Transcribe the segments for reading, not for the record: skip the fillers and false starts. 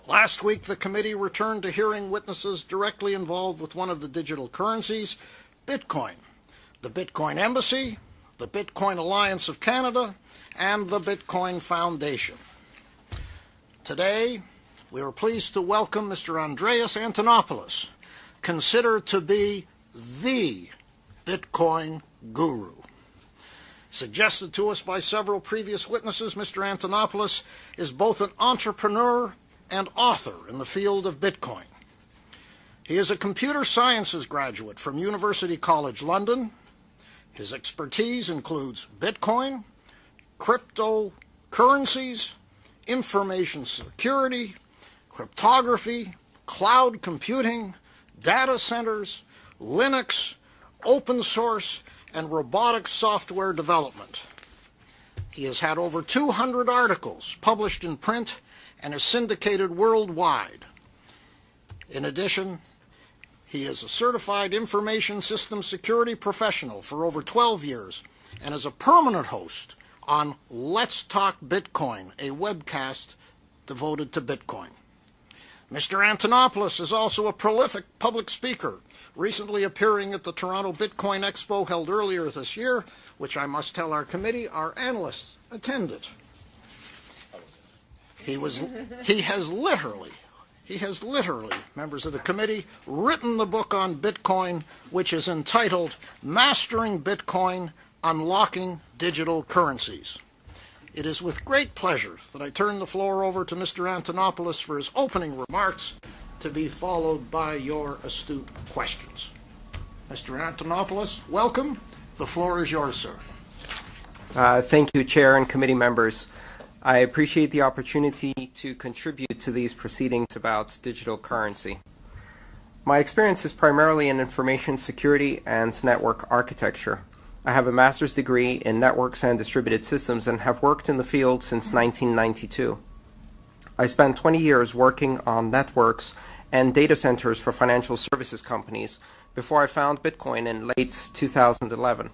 Last week, the committee returned to hearing witnesses directly involved with one of the digital currencies, Bitcoin, the Bitcoin Embassy, the Bitcoin Alliance of Canada, and the Bitcoin Foundation. Today, we are pleased to welcome Mr. Andreas Antonopoulos, considered to be the Bitcoin guru. Suggested to us by several previous witnesses, Mr. Antonopoulos is both an entrepreneur and author in the field of Bitcoin. He is a computer sciences graduate from University College London. His expertise includes Bitcoin, cryptocurrencies, information security, cryptography, cloud computing, data centers, Linux, open source, and robotic software development. He has had over 200 articles published in print and is syndicated worldwide. In addition, he is a certified information systems security professional for over 12 years and is a permanent host on Let's Talk Bitcoin, a webcast devoted to Bitcoin. Mr. Antonopoulos is also a prolific public speaker, recently appearing at the Toronto Bitcoin Expo held earlier this year, which I must tell our committee, our analysts attended. He has literally, members of the committee, written the book on Bitcoin, which is entitled Mastering Bitcoin, Unlocking Digital Currencies. It is with great pleasure that I turn the floor over to Mr. Antonopoulos for his opening remarks, to be followed by your astute questions. Mr. Antonopoulos, welcome. The floor is yours, sir. Thank you, Chair and committee members. I appreciate the opportunity to contribute to these proceedings about digital currency. My experience is primarily in information security and network architecture. I have a master's degree in networks and distributed systems and have worked in the field since 1992. I spent 20 years working on networks and data centers for financial services companies before I found Bitcoin in late 2011.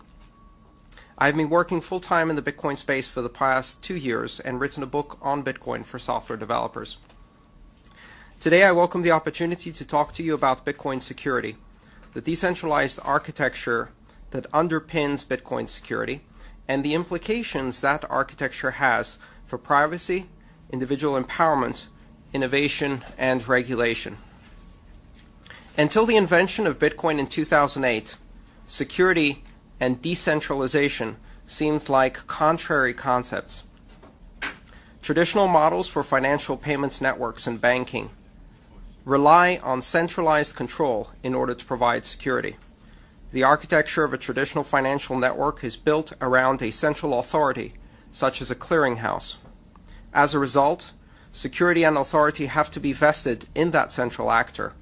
I've been working full-time in the Bitcoin space for the past 2 years and written a book on Bitcoin for software developers. Today I welcome the opportunity to talk to you about Bitcoin security, the decentralized architecture that underpins Bitcoin security, and the implications that architecture has for privacy, individual empowerment, innovation, and regulation. Until the invention of Bitcoin in 2008, security and decentralization seemed like contrary concepts. Traditional models for financial payments networks and banking rely on centralized control in order to provide security. The architecture of a traditional financial network is built around a central authority, such as a clearinghouse. As a result, security and authority have to be vested in that central actor.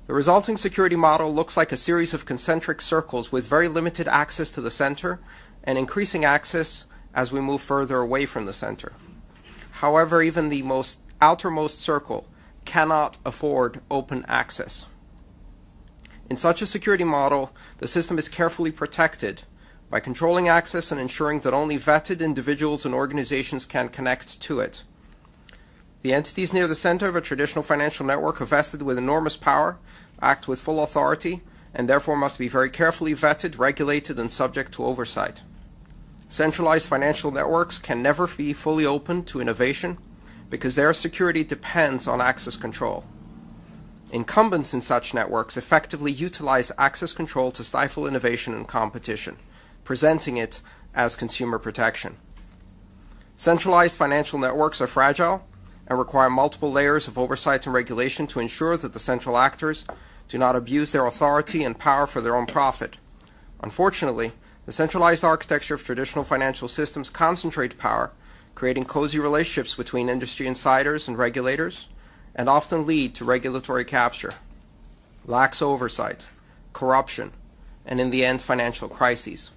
The resulting security model looks like a series of concentric circles with very limited access to the center and increasing access as we move further away from the center. However, even the outermost circle cannot afford open access. In such a security model, the system is carefully protected by controlling access and ensuring that only vetted individuals and organizations can connect to it. The entities near the center of a traditional financial network are vested with enormous power, act with full authority, and therefore must be very carefully vetted, regulated, and subject to oversight. Centralized financial networks can never be fully open to innovation because their security depends on access control. Incumbents in such networks effectively utilize access control to stifle innovation and competition, presenting it as consumer protection. Centralized financial networks are fragile and require multiple layers of oversight and regulation to ensure that the central actors do not abuse their authority and power for their own profit. Unfortunately, the centralized architecture of traditional financial systems concentrate power, creating cozy relationships between industry insiders and regulators, and often lead to regulatory capture, lax oversight, corruption, and in the end, financial crises.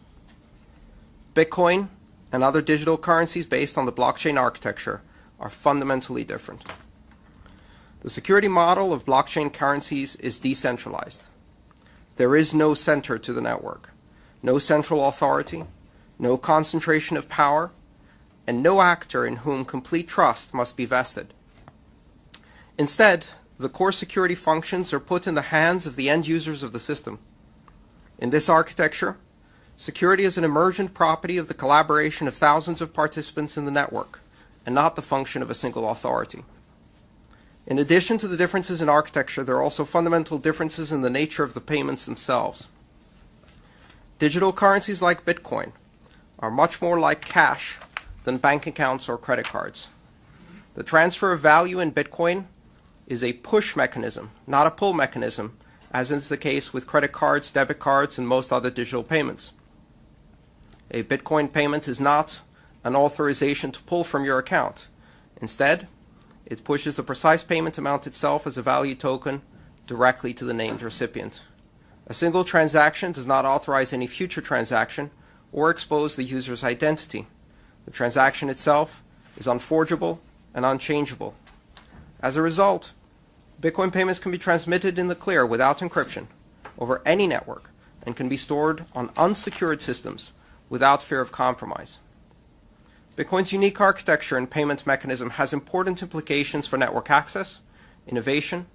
Bitcoin and other digital currencies based on the blockchain architecture are fundamentally different. The security model of blockchain currencies is decentralized. There is no center to the network, no central authority, no concentration of power, and no actor in whom complete trust must be vested. Instead, the core security functions are put in the hands of the end users of the system. In this architecture, security is an emergent property of the collaboration of thousands of participants in the network, and not the function of a single authority. In addition to the differences in architecture, there are also fundamental differences in the nature of the payments themselves. Digital currencies like Bitcoin are much more like cash than bank accounts or credit cards. The transfer of value in Bitcoin is a push mechanism, not a pull mechanism, as is the case with credit cards, debit cards, and most other digital payments. A Bitcoin payment is not an authorization to pull from your account. Instead, it pushes the precise payment amount itself as a value token directly to the named recipient. A single transaction does not authorize any future transaction or expose the user's identity. The transaction itself is unforgeable and unchangeable. As a result, Bitcoin payments can be transmitted in the clear without encryption over any network and can be stored on unsecured systems without fear of compromise. Bitcoin's unique architecture and payment mechanism has important implications for network access, innovation,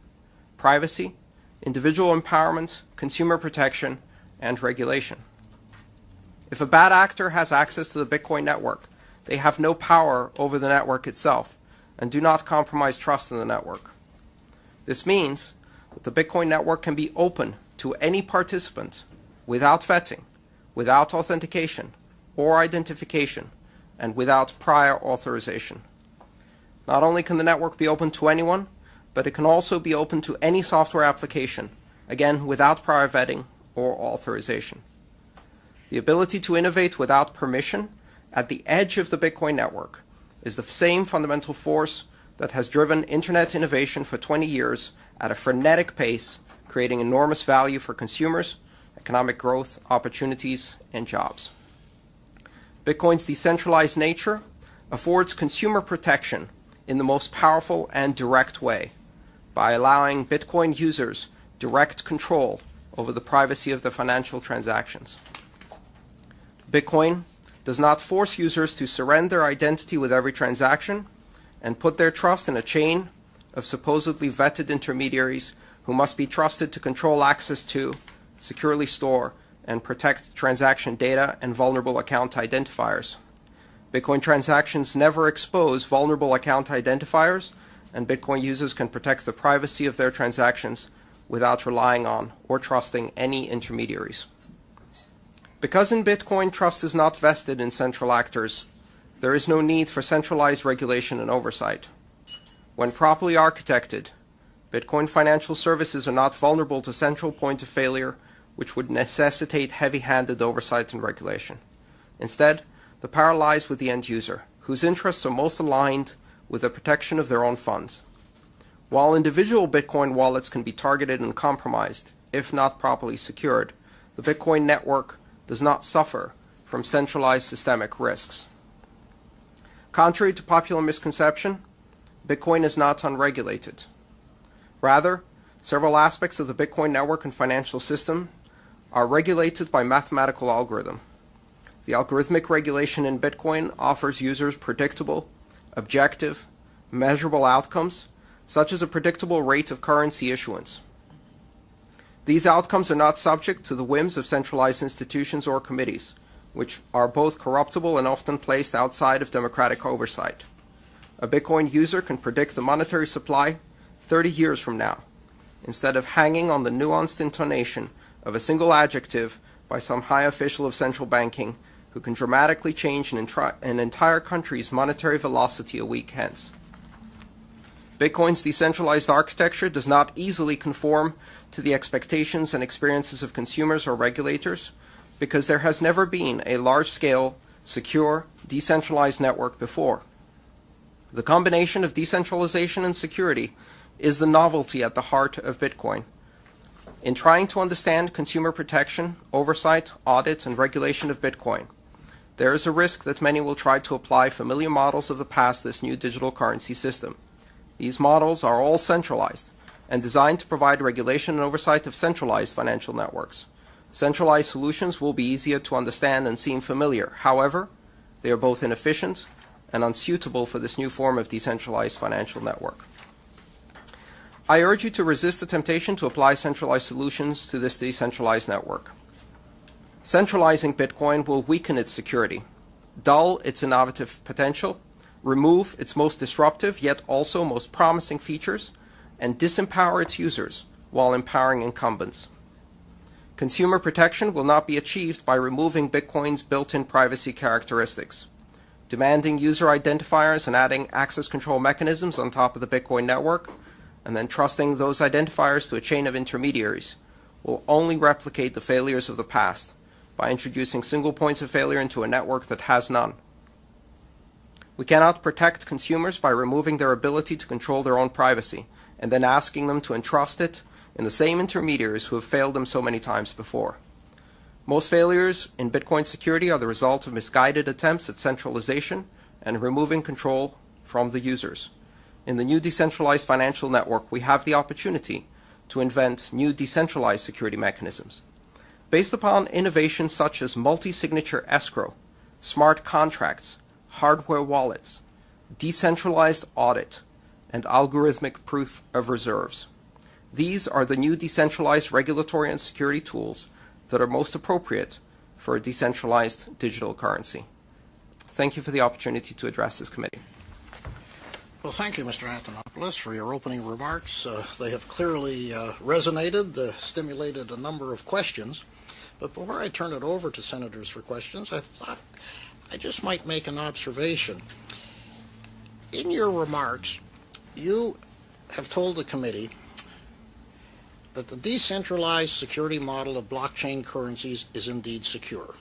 privacy, individual empowerment, consumer protection, and regulation. If a bad actor has access to the Bitcoin network, they have no power over the network itself and do not compromise trust in the network. This means that the Bitcoin network can be open to any participant without vetting, without authentication or identification, and without prior authorization. Not only can the network be open to anyone, but it can also be open to any software application, again without prior vetting or authorization. The ability to innovate without permission at the edge of the Bitcoin network is the same fundamental force that has driven internet innovation for 20 years at a frenetic pace, creating enormous value for consumers, economic growth, opportunities, and jobs. Bitcoin's decentralized nature affords consumer protection in the most powerful and direct way by allowing Bitcoin users direct control over the privacy of their financial transactions. Bitcoin does not force users to surrender their identity with every transaction and put their trust in a chain of supposedly vetted intermediaries who must be trusted to control access to, securely store, and protect transaction data and vulnerable account identifiers. Bitcoin transactions never expose vulnerable account identifiers, and Bitcoin users can protect the privacy of their transactions without relying on or trusting any intermediaries. Because in Bitcoin trust is not vested in central actors, there is no need for centralized regulation and oversight. When properly architected, Bitcoin financial services are not vulnerable to central point of failure, which would necessitate heavy-handed oversight and regulation. Instead, the power lies with the end user, whose interests are most aligned with the protection of their own funds. While individual Bitcoin wallets can be targeted and compromised, if not properly secured, the Bitcoin network does not suffer from centralized systemic risks. Contrary to popular misconception, Bitcoin is not unregulated. Rather, several aspects of the Bitcoin network and financial system are regulated by mathematical algorithm. The algorithmic regulation in Bitcoin offers users predictable, objective, measurable outcomes, such as a predictable rate of currency issuance. These outcomes are not subject to the whims of centralized institutions or committees, which are both corruptible and often placed outside of democratic oversight. A Bitcoin user can predict the monetary supply 30 years from now, instead of hanging on the nuanced intonation of a single adjective by some high official of central banking who can dramatically change an entire country's monetary velocity a week hence. Bitcoin's decentralized architecture does not easily conform to the expectations and experiences of consumers or regulators because there has never been a large-scale, secure, decentralized network before. The combination of decentralization and security is the novelty at the heart of Bitcoin. In trying to understand consumer protection, oversight, audit, and regulation of Bitcoin, there is a risk that many will try to apply familiar models of the past to this new digital currency system. These models are all centralized and designed to provide regulation and oversight of centralized financial networks. Centralized solutions will be easier to understand and seem familiar. However, they are both inefficient and unsuitable for this new form of decentralized financial network. I urge you to resist the temptation to apply centralized solutions to this decentralized network. Centralizing Bitcoin will weaken its security, dull its innovative potential, remove its most disruptive yet also most promising features, and disempower its users while empowering incumbents. Consumer protection will not be achieved by removing Bitcoin's built-in privacy characteristics. Demanding user identifiers and adding access control mechanisms on top of the Bitcoin network, and then trusting those identifiers to a chain of intermediaries, will only replicate the failures of the past by introducing single points of failure into a network that has none. We cannot protect consumers by removing their ability to control their own privacy and then asking them to entrust it in the same intermediaries who have failed them so many times before. Most failures in Bitcoin security are the result of misguided attempts at centralization and removing control from the users. In the new decentralized financial network, we have the opportunity to invent new decentralized security mechanisms. Based upon innovations such as multi-signature escrow, smart contracts, hardware wallets, decentralized audit, and algorithmic proof of reserves. These are the new decentralized regulatory and security tools that are most appropriate for a decentralized digital currency. Thank you for the opportunity to address this committee. Well, thank you, Mr. Antonopoulos, for your opening remarks. They have clearly resonated, stimulated a number of questions. But before I turn it over to senators for questions, I thought I just might make an observation. In your remarks, you have told the committee that the decentralized security model of blockchain currencies is indeed secure,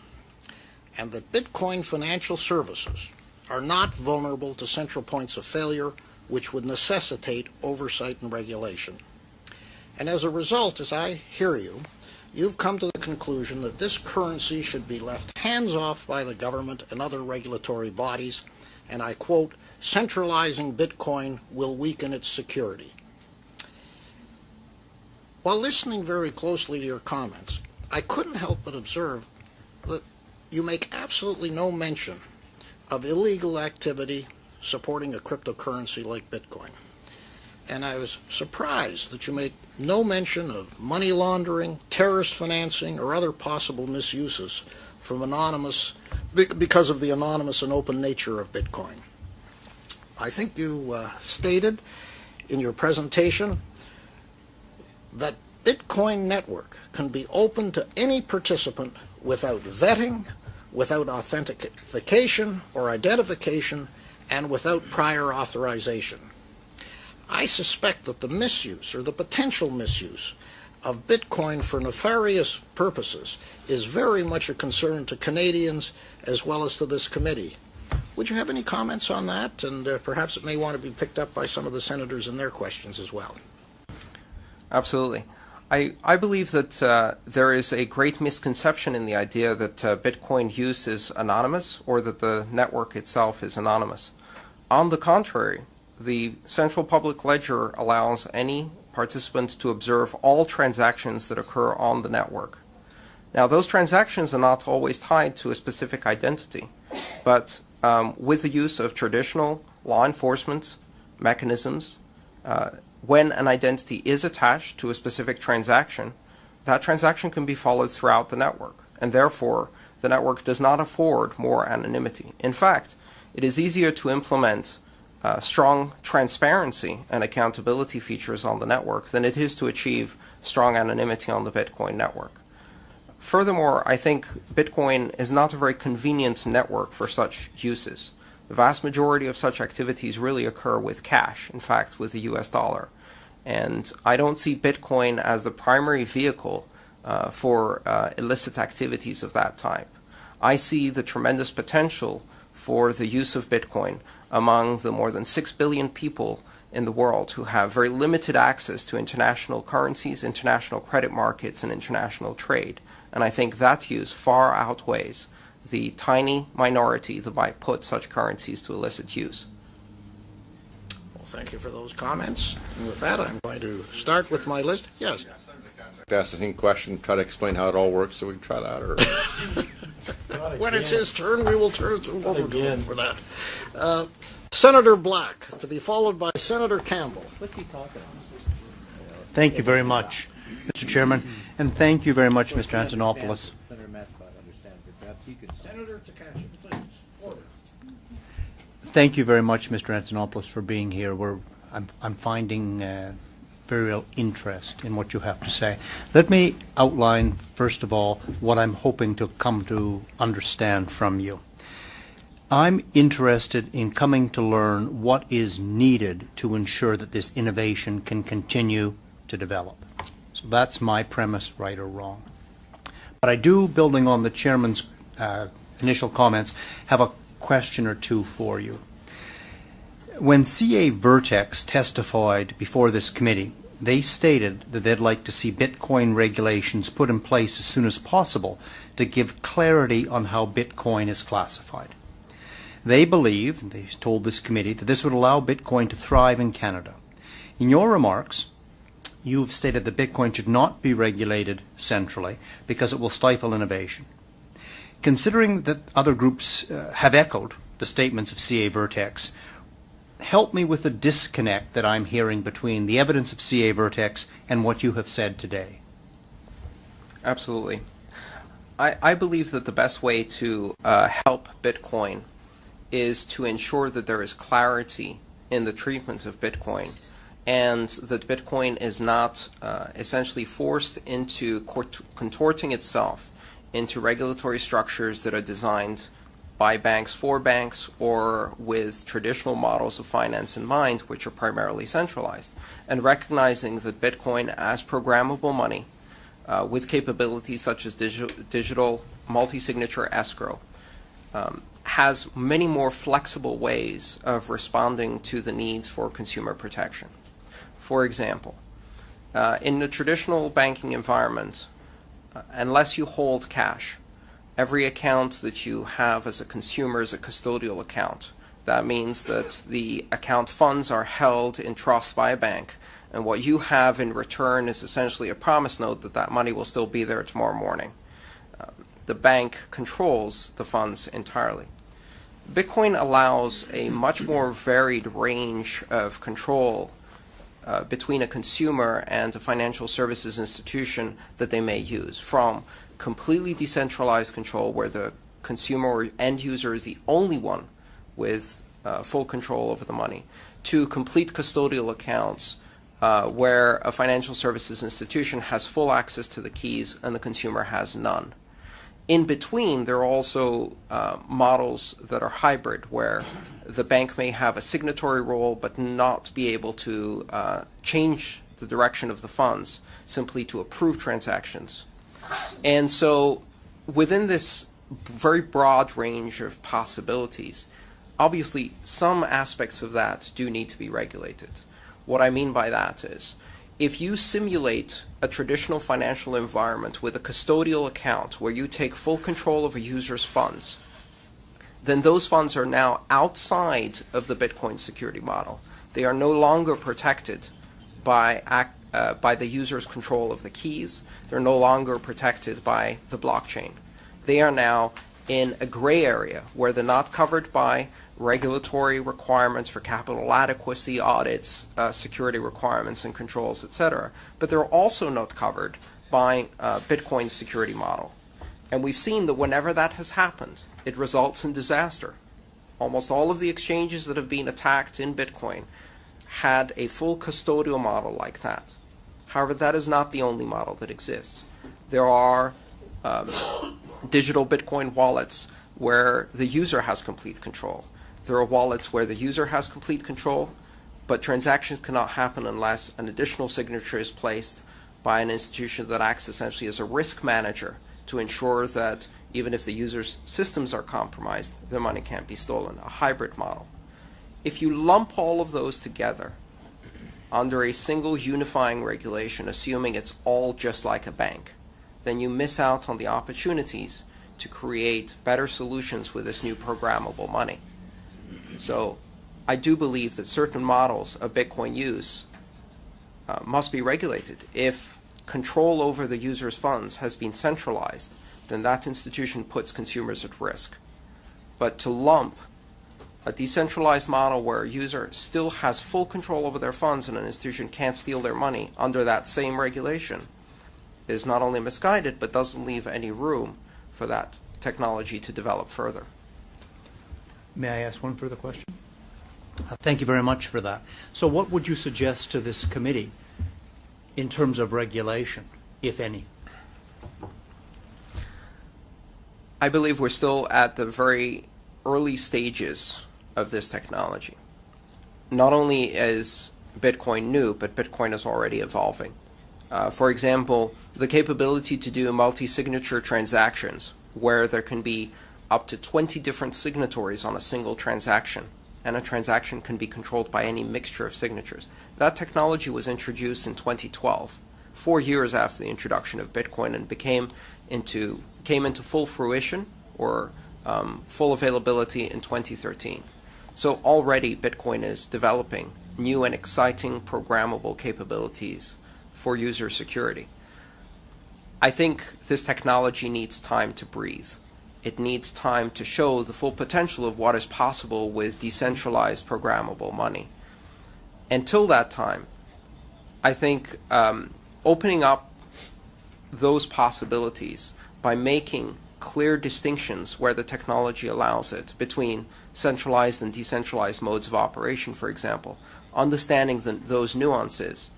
and that Bitcoin financial services are not vulnerable to central points of failure which would necessitate oversight and regulation. And as a result, as I hear you, you've come to the conclusion that this currency should be left hands-off by the government and other regulatory bodies, and I quote, "Centralizing Bitcoin will weaken its security." While listening very closely to your comments, I couldn't help but observe that you make absolutely no mention of illegal activity supporting a cryptocurrency like Bitcoin. And I was surprised that you make no mention of money laundering, terrorist financing, or other possible misuses from because of the anonymous and open nature of Bitcoin. I think you stated in your presentation that Bitcoin network can be open to any participant without vetting, without authentication or identification, and without prior authorization. I suspect that the misuse or the potential misuse of Bitcoin for nefarious purposes is very much a concern to Canadians as well as to this committee. Would you have any comments on that? And perhaps it may want to be picked up by some of the senators in their questions as well. Absolutely. I believe that there is a great misconception in the idea that Bitcoin use is anonymous or that the network itself is anonymous. On the contrary, the central public ledger allows any participant to observe all transactions that occur on the network. Now, those transactions are not always tied to a specific identity, but with the use of traditional law enforcement mechanisms, when an identity is attached to a specific transaction, that transaction can be followed throughout the network, and therefore the network does not afford more anonymity. In fact, it is easier to implement strong transparency and accountability features on the network than it is to achieve strong anonymity on the Bitcoin network. Furthermore, I think Bitcoin is not a very convenient network for such uses. The vast majority of such activities really occur with cash, in fact, with the US dollar. And I don't see Bitcoin as the primary vehicle for illicit activities of that type. I see the tremendous potential for the use of Bitcoin among the more than 6 billion people in the world who have very limited access to international currencies, international credit markets, and international trade. And I think that use far outweighs the tiny minority that might put such currencies to illicit use. Well, thank you for those comments. And with that, I'm going to start with my list. Yes. Ask the same question, try to explain how it all works, so we can try that. Or when it's his turn, we will turn it over to him for that. Senator Black, to be followed by Senator Campbell. What's he talking about? Thank you very much, Mr. Chairman, and thank you very much, Mr. Antonopoulos. Senator Mascott understands it. Perhaps you could. Senator Takacsik, please. Order. Thank you very much, Mr. Antonopoulos, for being here. I'm finding very real interest in what you have to say. Let me outline, first of all, what I'm hoping to come to understand from you. I'm interested in coming to learn what is needed to ensure that this innovation can continue to develop. So that's my premise, right or wrong. But I do, building on the Chairman's initial comments, have a question or two for you. When CA Vertex testified before this committee, they stated that they'd like to see Bitcoin regulations put in place as soon as possible to give clarity on how Bitcoin is classified. They believe, they told this committee, that this would allow Bitcoin to thrive in Canada. In your remarks, you've stated that Bitcoin should not be regulated centrally because it will stifle innovation. Considering that other groups have echoed the statements of CA Vertex, help me with the disconnect that I'm hearing between the evidence of CA Vertex and what you have said today. Absolutely. I believe that the best way to help Bitcoin is to ensure that there is clarity in the treatment of Bitcoin, and that Bitcoin is not essentially forced into contorting itself into regulatory structures that are designed by banks for banks or with traditional models of finance in mind, which are primarily centralized, and recognizing that Bitcoin as programmable money with capabilities such as digital multi-signature escrow has many more flexible ways of responding to the needs for consumer protection. For example, in the traditional banking environment, unless you hold cash, every account that you have as a consumer is a custodial account. That means that the account funds are held in trust by a bank, and what you have in return is essentially a promise note that that money will still be there tomorrow morning. The bank controls the funds entirely. Bitcoin allows a much more varied range of control between a consumer and a financial services institution that they may use, from completely decentralized control where the consumer or end user is the only one with full control over the money, to complete custodial accounts where a financial services institution has full access to the keys and the consumer has none. In between, there are also models that are hybrid, where the bank may have a signatory role but not be able to change the direction of the funds, simply to approve transactions. And so within this very broad range of possibilities, obviously some aspects of that do need to be regulated. What I mean by that is, if you simulate a traditional financial environment with a custodial account where you take full control of a user's funds, then those funds are now outside of the Bitcoin security model. They are no longer protected by the user's control of the keys. They're no longer protected by the blockchain. They are now in a gray area where they're not covered by regulatory requirements for capital adequacy audits, security requirements and controls, etc. But they're also not covered by Bitcoin's security model. And we've seen that whenever that has happened, it results in disaster. Almost all of the exchanges that have been attacked in Bitcoin had a full custodial model like that. However, that is not the only model that exists. There are digital Bitcoin wallets where the user has complete control. There are wallets where the user has complete control, but transactions cannot happen unless an additional signature is placed by an institution that acts essentially as a risk manager to ensure that even if the user's systems are compromised, their money can't be stolen, a hybrid model. If you lump all of those together under a single unifying regulation, assuming it's all just like a bank, then you miss out on the opportunities to create better solutions with this new programmable money. So I do believe that certain models of Bitcoin use must be regulated. If control over the user's funds has been centralized, then that institution puts consumers at risk. But to lump A decentralized model where a user still has full control over their funds and an institution can't steal their money under that same regulation is not only misguided, but doesn't leave any room for that technology to develop further. May I ask one further question? Thank you very much for that. So what would you suggest to this committee in terms of regulation, if any? I believe we're still at the very early stages of this technology. Not only is Bitcoin new, but Bitcoin is already evolving. For example, the capability to do multi-signature transactions where there can be up to 20 different signatories on a single transaction, and a transaction can be controlled by any mixture of signatures. That technology was introduced in 2012, 4 years after the introduction of Bitcoin, and came into full fruition or full availability in 2013. So already Bitcoin is developing new and exciting programmable capabilities for user security. I think this technology needs time to breathe. It needs time to show the full potential of what is possible with decentralized programmable money. Until that time, I think opening up those possibilities by making clear distinctions where the technology allows it between centralized and decentralized modes of operation, for example, understanding those nuances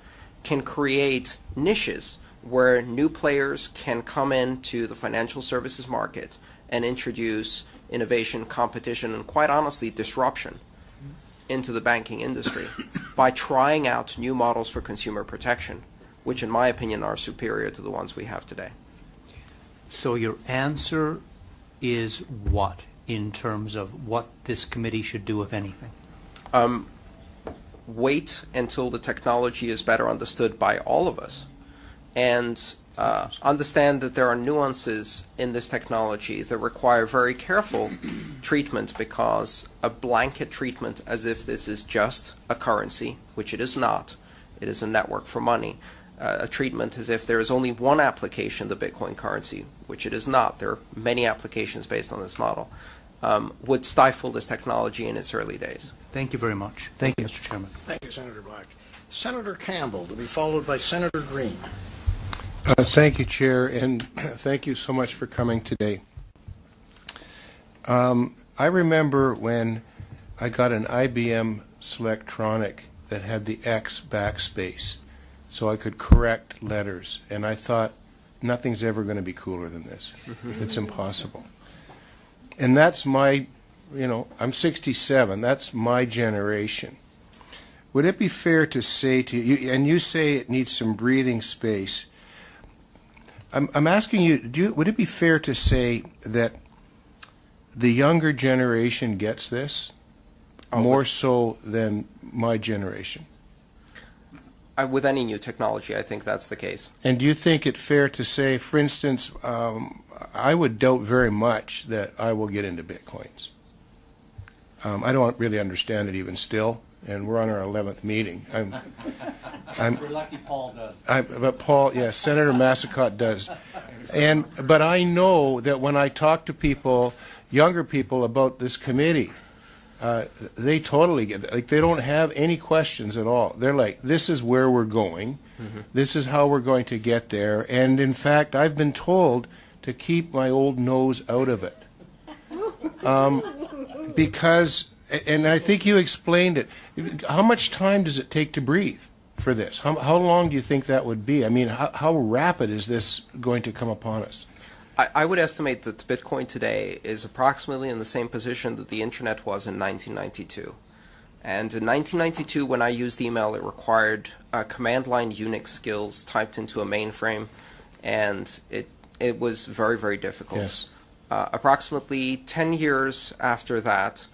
can create niches where new players can come into the financial services market and introduce innovation, competition, and quite honestly, disruption into the banking industry by trying out new models for consumer protection, which in my opinion are superior to the ones we have today. So your answer is what in terms of what this committee should do, if anything? Wait until the technology is better understood by all of us, and understand that there are nuances in this technology that require very careful treatment, because a blanket treatment as if this is just a currency, which it is not, it is a network for money, a treatment as if there is only one application, the Bitcoin currency, which it is not, there are many applications based on this model, would stifle this technology in its early days. Thank you very much. Thank you, Mr. Chairman. Thank you, Senator Black. Senator Campbell, to be followed by Senator Green. Thank you, Chair, and thank you so much for coming today. I remember when I got an IBM Selectronic that had the X backspace, so I could correct letters, and I thought, nothing's ever going to be cooler than this. It's impossible. And that's my, I'm 67, that's my generation. Would it be fair to say to you, and you say it needs some breathing space, I'm asking you, would it be fair to say that the younger generation gets this more so than my generation? With any new technology, I think that's the case. And do you think it fair to say, for instance, I would doubt very much that I will get into Bitcoins. I don't really understand it even still, and we're on our 11th meeting. We're lucky Paul does. But Paul, yes, Senator Massicott does. But I know that when I talk to people, younger people, about this committee, they totally get it. Like, they don't have any questions at all. They're like, this is where we're going. This is how we're going to get there. And in fact, I've been told to keep my old nose out of it. Because, and I think you explained it, how much time does it take to breathe for this? How long do you think that would be? I mean, how rapid is this going to come upon us? I would estimate that Bitcoin today is approximately in the same position that the Internet was in 1992. And in 1992, when I used email, it required command line Unix skills typed into a mainframe, and it was very, very difficult. Yes. Approximately 10 years after that,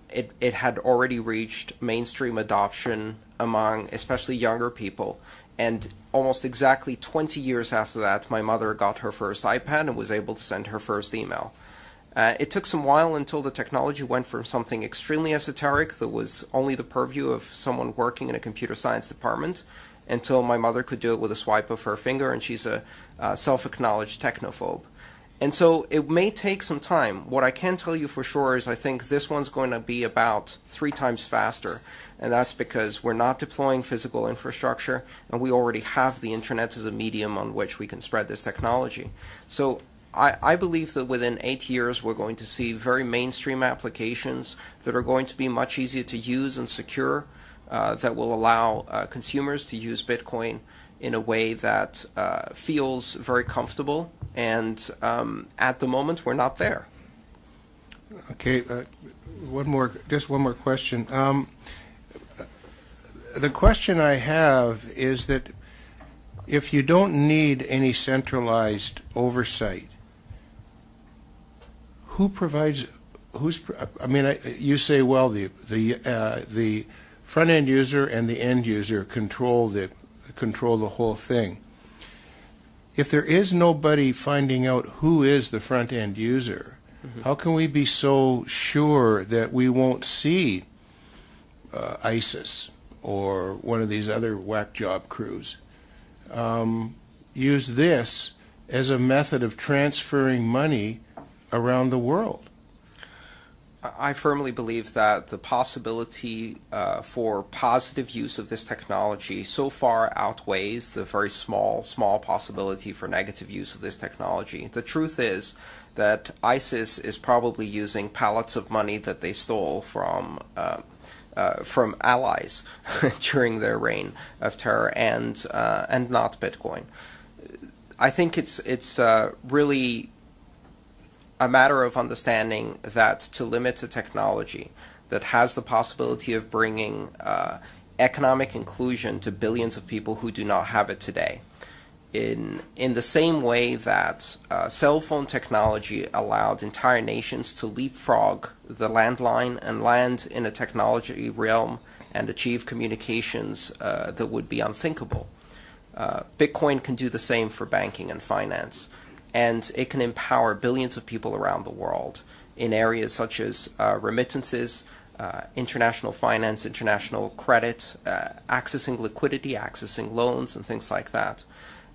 it had already reached mainstream adoption among especially younger people. And almost exactly 20 years after that, my mother got her first iPad and was able to send her first email. It took some while until the technology went from something extremely esoteric that was only the purview of someone working in a computer science department, until my mother could do it with a swipe of her finger, and she's a self-acknowledged technophobe. And so it may take some time. What I can tell you for sure is I think this one's going to be about 3 times faster. And that's because we're not deploying physical infrastructure, and we already have the internet as a medium on which we can spread this technology. So I believe that within 8 years we're going to see very mainstream applications that are going to be much easier to use and secure, that will allow consumers to use Bitcoin in a way that feels very comfortable. And at the moment, we're not there. Okay, just one more question. The question I have is that if you don't need any centralized oversight, who provides? You say, well, the front end user and the end user control the whole thing. If there is nobody finding out who is the front end user, how can we be so sure that we won't see ISIS or one of these other whack job crews use this as a method of transferring money around the world? I firmly believe that the possibility for positive use of this technology so far outweighs the very small possibility for negative use of this technology. The truth is that ISIS is probably using pallets of money that they stole from allies during their reign of terror, and not Bitcoin. I think it's really a matter of understanding that to limit a technology that has the possibility of bringing economic inclusion to billions of people who do not have it today, in the same way that cell phone technology allowed entire nations to leapfrog the landline and land in a technology realm and achieve communications that would be unthinkable. Bitcoin can do the same for banking and finance. And it can empower billions of people around the world in areas such as remittances, international finance, international credit, accessing liquidity, accessing loans, and things like that.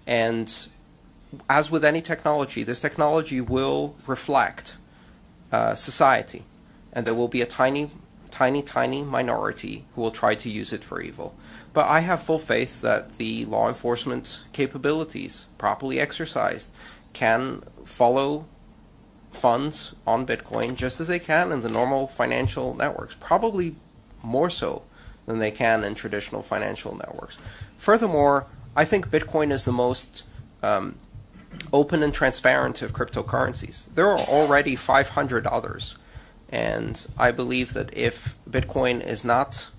And as with any technology, this technology will reflect society. And there will be a tiny minority who will try to use it for evil. But I have full faith that the law enforcement capabilities, properly exercised, can follow funds on Bitcoin just as they can in the normal financial networks, probably more so than they can in traditional financial networks. Furthermore, I think Bitcoin is the most open and transparent of cryptocurrencies. There are already 500 others, and I believe that if Bitcoin is not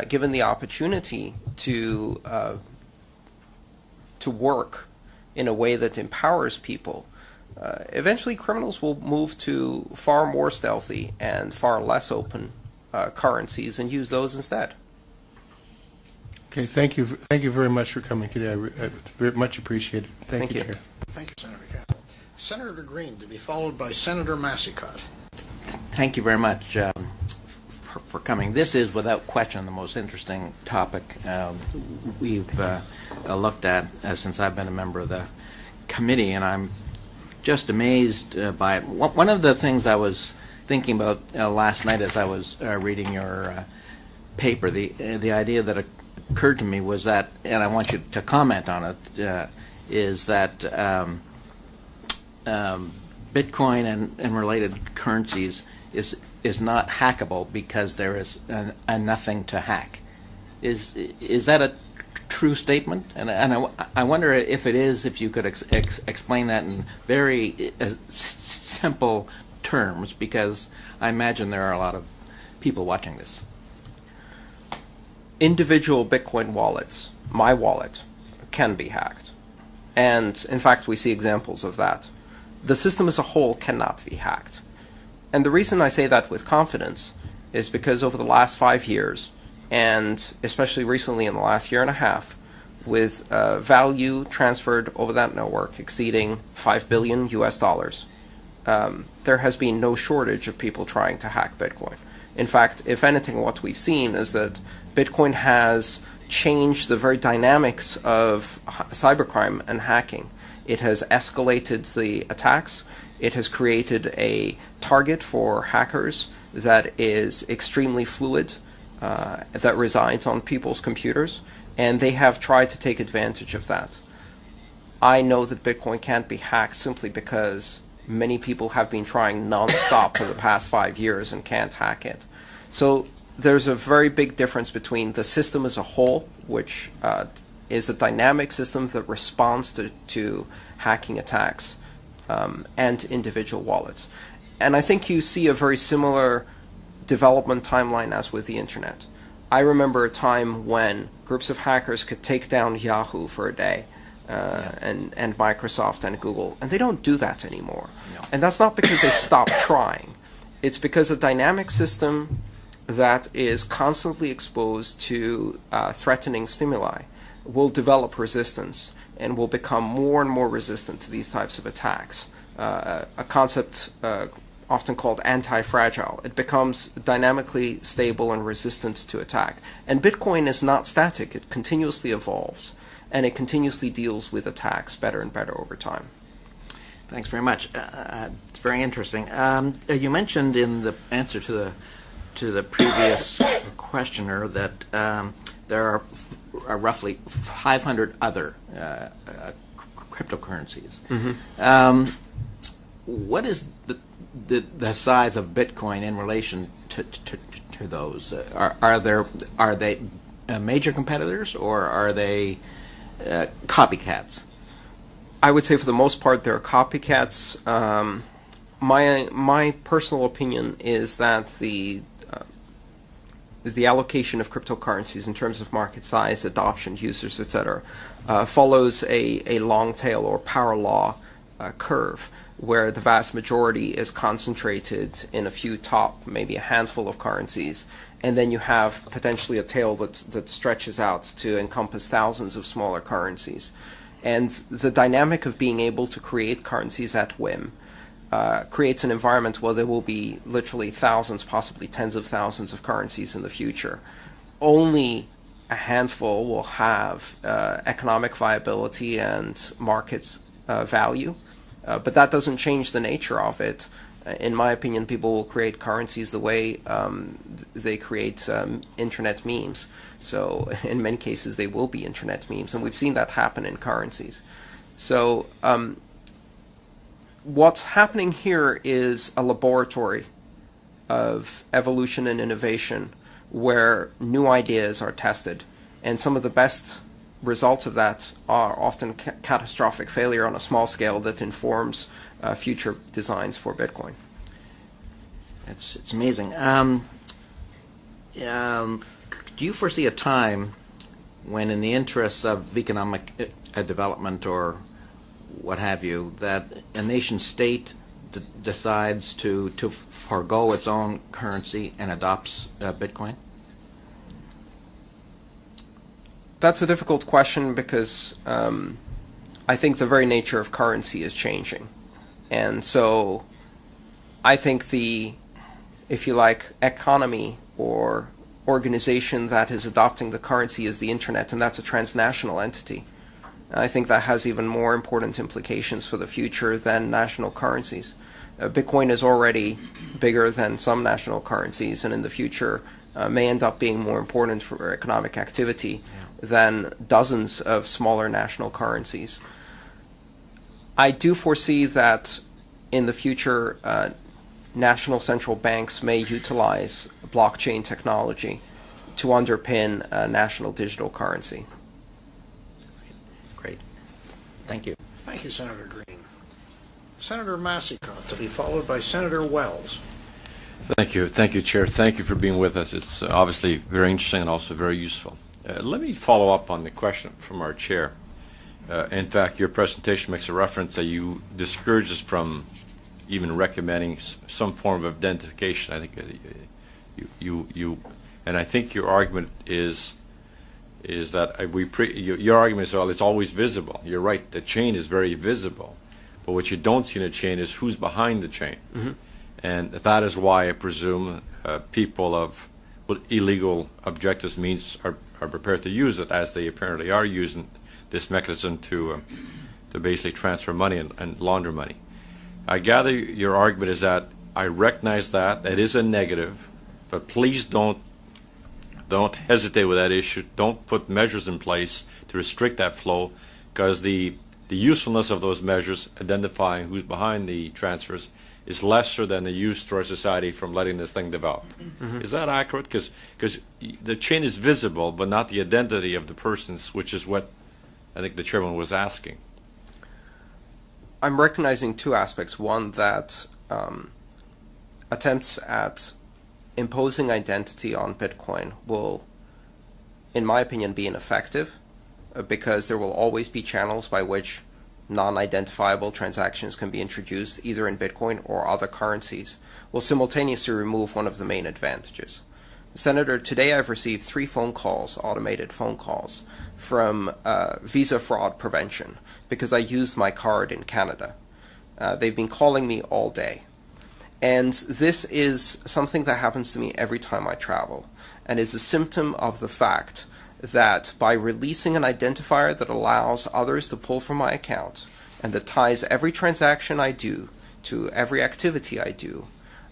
given the opportunity to work in a way that empowers people, eventually criminals will move to far more stealthy and far less open currencies and use those instead. Okay, thank you very much for coming today. I very much appreciate it. Thank you, Chair. Thank you, Senator Catt. Senator Green, to be followed by Senator Massicott. Thank you very much for coming. This is, without question, the most interesting topic we've looked at since I've been a member of the committee, and I'm just amazed by it. One of the things I was thinking about last night as I was reading your paper, the idea that occurred to me was that, and I want you to comment on it, is that Bitcoin and related currencies is not hackable because there is a nothing to hack. Is that a true statement? And I wonder if it is, if you could explain that in very simple terms, because I imagine there are a lot of people watching this. Individual Bitcoin wallets, my wallet, can be hacked. And in fact, we see examples of that. The system as a whole cannot be hacked. And the reason I say that with confidence is because over the last 5 years, and especially recently in the last year and a half, with value transferred over that network exceeding $5 billion US, there has been no shortage of people trying to hack Bitcoin. In fact, if anything, what we've seen is that Bitcoin has changed the very dynamics of cybercrime and hacking It has escalated the attacks. It has created a target for hackers that is extremely fluid, that resides on people's computers, and they have tried to take advantage of that. I know that Bitcoin can't be hacked simply because many people have been trying nonstop for the past 5 years and can't hack it. So there's a very big difference between the system as a whole, which is a dynamic system that responds to hacking attacks, and individual wallets. And I think you see a very similar development timeline as with the internet. I remember a time when groups of hackers could take down Yahoo for a day, and Microsoft and Google, and they don't do that anymore. No. And that's not because they stopped trying. It's because a dynamic system that is constantly exposed to threatening stimuli will develop resistance and will become more and more resistant to these types of attacks. A concept often called anti-fragile. It becomes dynamically stable and resistant to attack. And Bitcoin is not static. It continuously evolves, and it continuously deals with attacks better and better over time. Thanks very much. It's very interesting. You mentioned in the answer to the previous questioner that there are roughly 500 other cryptocurrencies. Mm-hmm. What is the size of Bitcoin in relation to those? Are they major competitors, or are they copycats? I would say for the most part they're copycats. My personal opinion is that the allocation of cryptocurrencies in terms of market size, adoption, users, etc., follows a long tail or power law curve, where the vast majority is concentrated in a few top, maybe a handful of currencies, and then you have potentially a tail that stretches out to encompass thousands of smaller currencies. And the dynamic of being able to create currencies at whim creates an environment where there will be literally thousands, possibly tens of thousands of currencies in the future. Only a handful will have economic viability and market value, but that doesn't change the nature of it. In my opinion, people will create currencies the way they create internet memes. So in many cases, they will be internet memes, and we've seen that happen in currencies. So what's happening here is a laboratory of evolution and innovation where new ideas are tested, and some of the best results of that are often catastrophic failure on a small scale that informs future designs for Bitcoin. It's amazing. Do you foresee a time when, in the interests of economic development or what have you, that a nation state decides to forego its own currency and adopts Bitcoin? That's a difficult question because I think the very nature of currency is changing. And so I think the, if you like, economy or organization that is adopting the currency is the internet, and that's a transnational entity. I think that has even more important implications for the future than national currencies. Bitcoin is already bigger than some national currencies, and in the future may end up being more important for economic activity than dozens of smaller national currencies. I do foresee that in the future national central banks may utilize blockchain technology to underpin a national digital currency. Great. Thank you. Thank you, Senator Green. Senator Massicot, to be followed by Senator Wells. Thank you, Chair. Thank you for being with us. It's obviously very interesting and also very useful. Let me follow up on the question from our Chair. In fact, your presentation makes a reference that you discourage us from even recommending some form of identification. I think and I think your argument is that your argument is, well, it's always visible. You're right. The chain is very visible, but what you don't see in a chain is who's behind the chain. Mm-hmm. And that is why I presume people of illegal objectives means are prepared to use it, as they apparently are using this mechanism to to basically transfer money and launder money. I gather your argument is that I recognize that is a negative, but please don't hesitate with that issue. Don't put measures in place to restrict that flow, because the usefulness of those measures, identifying who's behind the transfers, is lesser than the use to our society from letting this thing develop. Is that accurate? Because the chain is visible, but not the identity of the persons, which is what I think the chairman was asking. I'm recognizing two aspects. One, that attempts at imposing identity on Bitcoin will, in my opinion, be ineffective, because there will always be channels by which non-identifiable transactions can be introduced, either in Bitcoin or other currencies, will simultaneously remove one of the main advantages. Senator, today I've received 3 phone calls, automated phone calls, from visa fraud prevention, because I used my card in Canada. They've been calling me all day. And this is something that happens to me every time I travel, and is a symptom of the fact that by releasing an identifier that allows others to pull from my account, and that ties every transaction I do to every activity I do,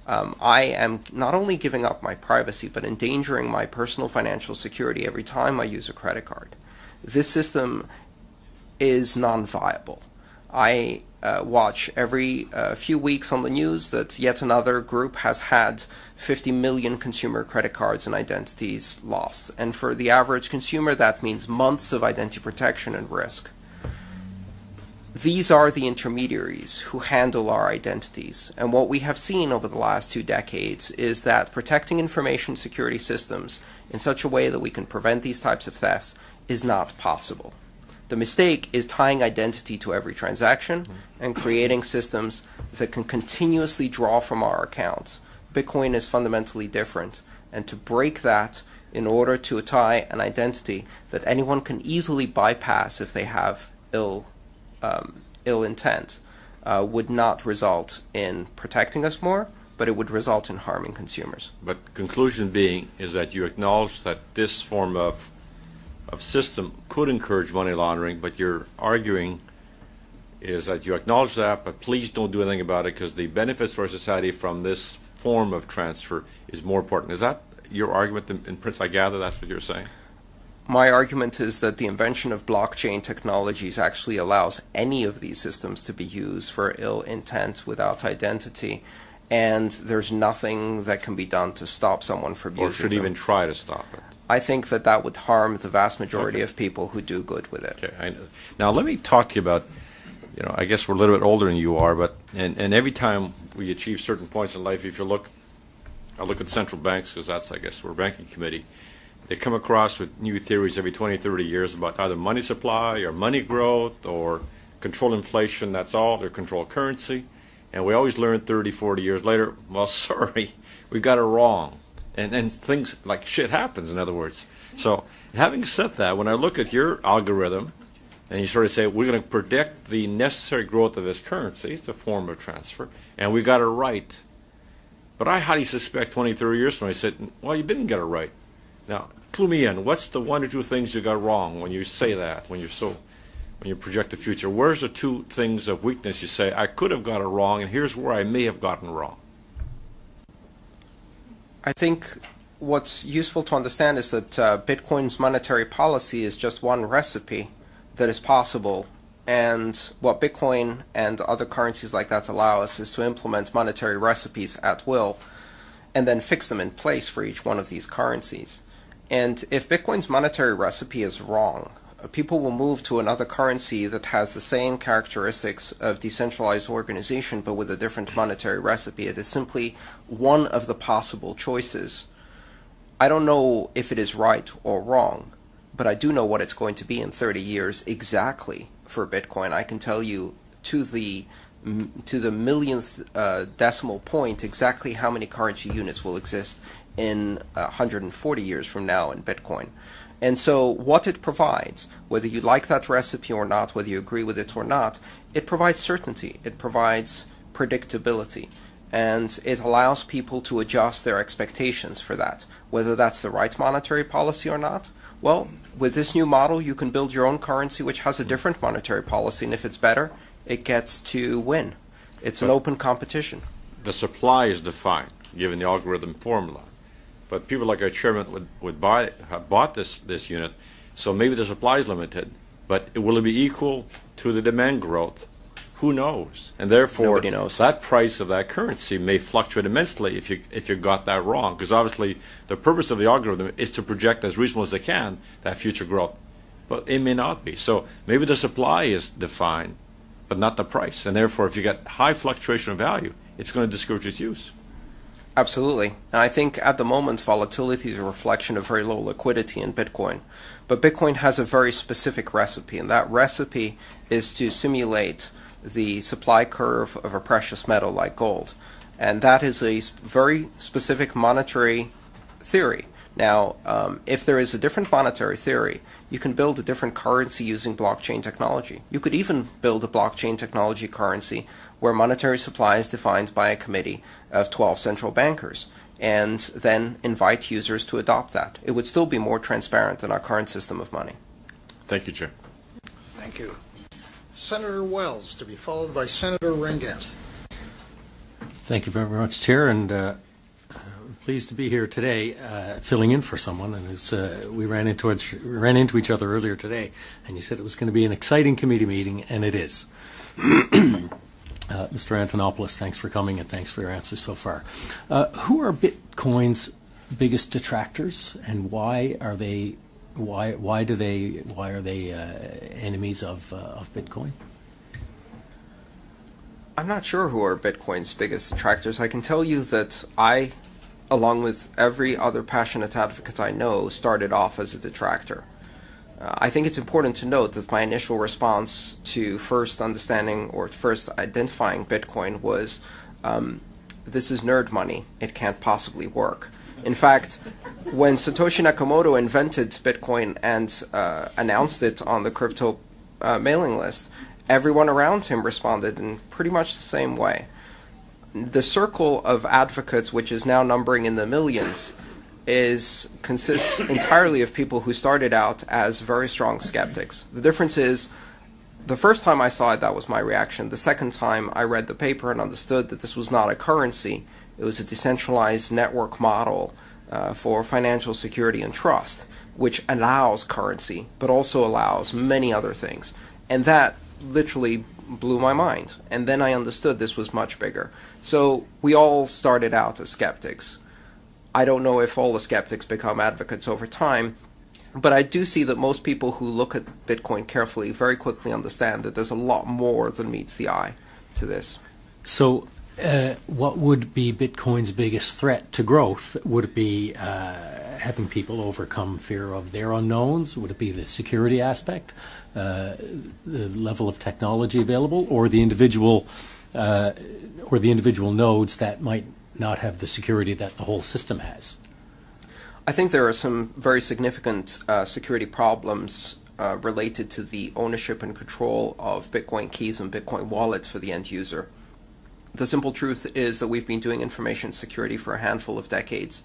I am not only giving up my privacy, but endangering my personal financial security every time I use a credit card. This system is non-viable. I watch every few weeks on the news that yet another group has had 50 million consumer credit cards and identities lost. And for the average consumer, that means months of identity protection and risk. These are the intermediaries who handle our identities. And what we have seen over the last 2 decades is that protecting information security systems in such a way that we can prevent these types of thefts is not possible. The mistake is tying identity to every transaction and creating systems that can continuously draw from our accounts. Bitcoin is fundamentally different, and to break that in order to tie an identity that anyone can easily bypass if they have ill intent would not result in protecting us more, but it would result in harming consumers. But conclusion being is that you acknowledge that this form of system could encourage money laundering, but you're arguing is that you acknowledge that, but please don't do anything about it because the benefits for society from this form of transfer is more important. Is that your argument in principle? I gather that's what you're saying. My argument is that the invention of blockchain technologies actually allows any of these systems to be used for ill intent without identity, and there's nothing that can be done to stop someone from using them. Or should even try to stop it. I think that that would harm the vast majority of people who do good with it. Okay. Now let me talk to you about, I guess we're a little bit older than you are, but and every time we achieve certain points in life, if you look, I look at central banks because that's, I guess, we're a banking committee. They come across with new theories every 20, 30 years about either money supply or money growth or control inflation. That's all. Or control currency. And we always learn 30, 40 years later, well, sorry, we got it wrong. And things like shit happens, in other words. So having said that, when I look at your algorithm and you sort of say, we're going to predict the necessary growth of this currency, it's a form of transfer, and we got it right. But I highly suspect 20, 30 years from now, I said, well, you didn't get it right. Now, clue me in. What's the 1 or 2 things you got wrong when you say that, when you project the future? Where's the 2 things of weakness you say, I could have got it wrong, and here's where I may have gotten wrong? I think what's useful to understand is that Bitcoin's monetary policy is just one recipe that is possible. And what Bitcoin and other currencies like that allow us is to implement monetary recipes at will and then fix them in place for each one of these currencies. And if Bitcoin's monetary recipe is wrong, people will move to another currency that has the same characteristics of decentralized organization but with a different monetary recipe. It is simply one of the possible choices. I don't know if it is right or wrong, but I do know what it's going to be in 30 years exactly for Bitcoin. I can tell you to the millionth decimal point exactly how many currency units will exist in 140 years from now in Bitcoin. And so what it provides, whether you like that recipe or not, whether you agree with it or not, it provides certainty, it provides predictability, and it allows people to adjust their expectations for that. Whether that's the right monetary policy or not, well, with this new model, you can build your own currency which has a different monetary policy, and if it's better, it gets to win. It's an open competition. The supply is defined, given the algorithm formula. But people like our chairman have bought this unit, so maybe the supply is limited, but will it be equal to the demand growth? Who knows? And therefore, Nobody knows. That price of that currency may fluctuate immensely if you got that wrong, because obviously the purpose of the algorithm is to project as reasonable as they can that future growth. But it may not be. So maybe the supply is defined, but not the price. And therefore, if you get high fluctuation of value, it's going to discourage its use. Absolutely. And I think at the moment, volatility is a reflection of very low liquidity in Bitcoin. But Bitcoin has a very specific recipe, and that recipe is to simulate the supply curve of a precious metal like gold. And that is a very specific monetary theory. Now, if there is a different monetary theory, you can build a different currency using blockchain technology. You could even build a blockchain technology currency where monetary supply is defined by a committee of 12 central bankers, and then invite users to adopt that. It would still be more transparent than our current system of money. Thank you, Chair. Thank you. Senator Wells, to be followed by Senator Ringett. Thank you very much, Chair, and I'm pleased to be here today, filling in for someone. And we ran into each other earlier today, and you said it was going to be an exciting committee meeting, and it is. Mr. Antonopoulos, thanks for coming, and thanks for your answers so far. Who are Bitcoin's biggest detractors, and why are they enemies of Bitcoin? I'm not sure who are Bitcoin's biggest detractors. I can tell you that I, along with every other passionate advocate I know, started off as a detractor. I think it's important to note that my initial response to first understanding or first identifying Bitcoin was, this is nerd money. It can't possibly work. In fact, when Satoshi Nakamoto invented Bitcoin and announced it on the crypto mailing list, everyone around him responded in pretty much the same way. The circle of advocates, which is now numbering in the millions, consists entirely of people who started out as very strong skeptics. The difference is, the first time I saw it, that was my reaction. The second time I read the paper and understood that this was not a currency, it was a decentralized network model for financial security and trust, which allows currency, but also allows many other things. And that literally blew my mind. And then I understood this was much bigger. So we all started out as skeptics. I don't know if all the skeptics become advocates over time, but I do see that most people who look at Bitcoin carefully very quickly understand that there's a lot more than meets the eye to this. So what would be Bitcoin's biggest threat to growth? Would it be having people overcome fear of their unknowns? Would it be the security aspect, the level of technology available, or the individual nodes that might not have the security that the whole system has? I think there are some very significant security problems related to the ownership and control of Bitcoin keys and Bitcoin wallets for the end user. The simple truth is that we've been doing information security for a handful of decades,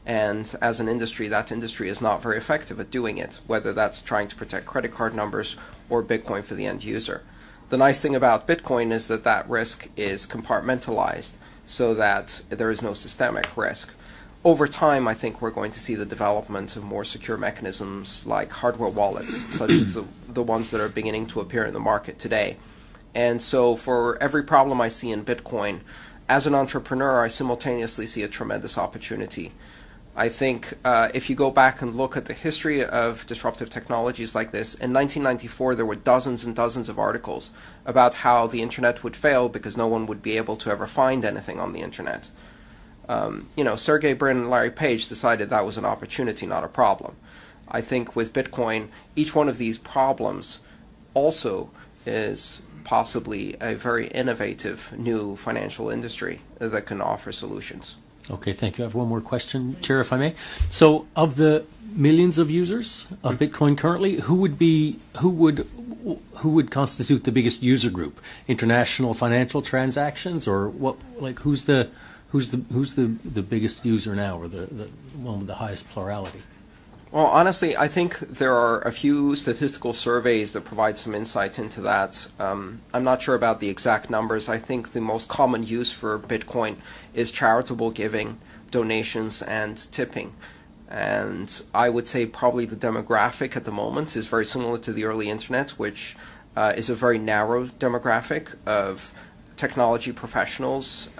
and as an industry, that industry is not very effective at doing it, whether that's trying to protect credit card numbers or Bitcoin for the end user. The nice thing about Bitcoin is that that risk is compartmentalized so that there is no systemic risk. Over time, I think we're going to see the development of more secure mechanisms like hardware wallets, such as the ones that are beginning to appear in the market today. And so for every problem I see in Bitcoin, as an entrepreneur, I simultaneously see a tremendous opportunity. I think if you go back and look at the history of disruptive technologies like this, in 1994 there were dozens and dozens of articles about how the internet would fail because no one would be able to ever find anything on the internet. Sergey Brin and Larry Page decided that was an opportunity, not a problem. I think with Bitcoin, each one of these problems also is possibly a very innovative new financial industry that can offer solutions. Okay, thank you. I have one more question, Chair, if I may. So, of the millions of users of Bitcoin currently, who would constitute the biggest user group? International financial transactions, or what? Like, who's the biggest user now, or the one with the highest plurality? Well, honestly, I think there are a few statistical surveys that provide some insight into that. I'm not sure about the exact numbers. I think the most common use for Bitcoin is charitable giving, donations, and tipping. And I would say probably the demographic at the moment is very similar to the early internet, which is a very narrow demographic of technology professionals.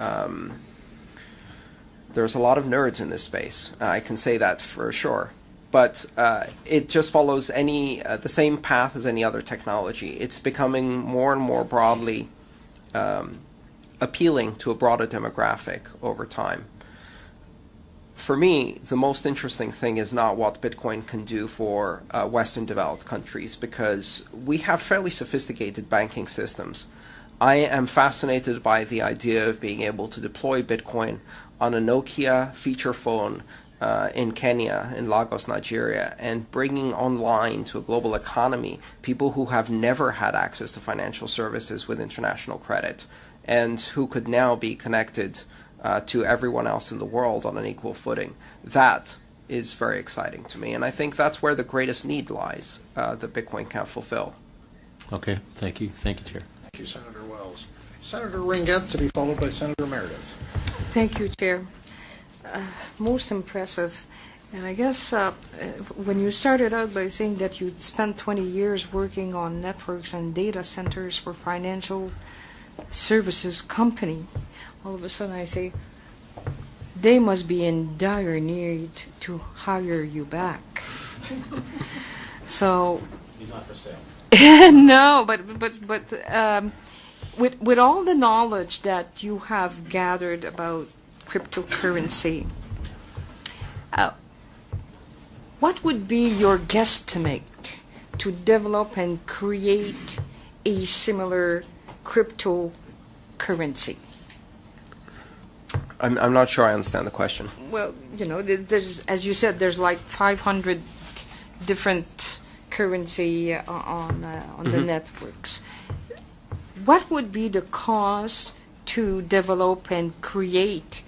There's a lot of nerds in this space. I can say that for sure. But it just follows the same path as any other technology. It's becoming more and more broadly appealing to a broader demographic over time. For me, the most interesting thing is not what Bitcoin can do for Western developed countries, because we have fairly sophisticated banking systems. I am fascinated by the idea of being able to deploy Bitcoin on a Nokia feature phone in Kenya, in Lagos, Nigeria, and bringing online to a global economy people who have never had access to financial services with international credit, and who could now be connected to everyone else in the world on an equal footing. That is very exciting to me, and I think that's where the greatest need lies that Bitcoin can fulfill. Okay, thank you. Thank you, Chair. Thank you, Senator Wells. Senator Ringett, to be followed by Senator Meredith. Thank you, Chair. Most impressive. And I guess when you started out by saying that you'd spent 20 years working on networks and data centers for financial services company, all of a sudden I say, they must be in dire need to hire you back. So. He's not for sale. No, but with all the knowledge that you have gathered about cryptocurrency, what would be your guesstimate to develop and create a similar cryptocurrency? I'm not sure I understand the question. Well, there's, as you said, there's like 500 different currency on the networks. What would be the cost to develop and create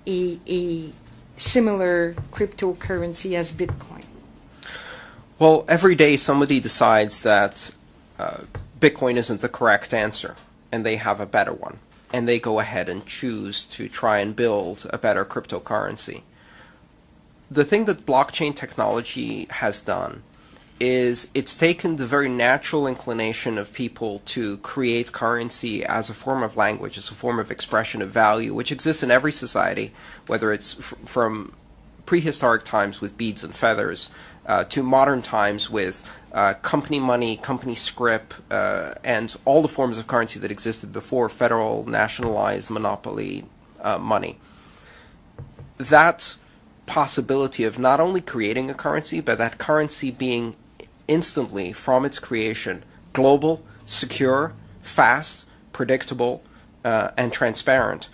a similar cryptocurrency as Bitcoin? Well, every day somebody decides that Bitcoin isn't the correct answer, and they have a better one, and they go ahead and choose to try and build a better cryptocurrency. The thing that blockchain technology has done is it's taken the very natural inclination of people to create currency as a form of language, as a form of expression of value, which exists in every society, whether it's from prehistoric times with beads and feathers to modern times with company money, company scrip, and all the forms of currency that existed before federal, nationalized, monopoly money. That possibility of not only creating a currency, but that currency being instantly, from its creation, global, secure, fast, predictable, and transparent.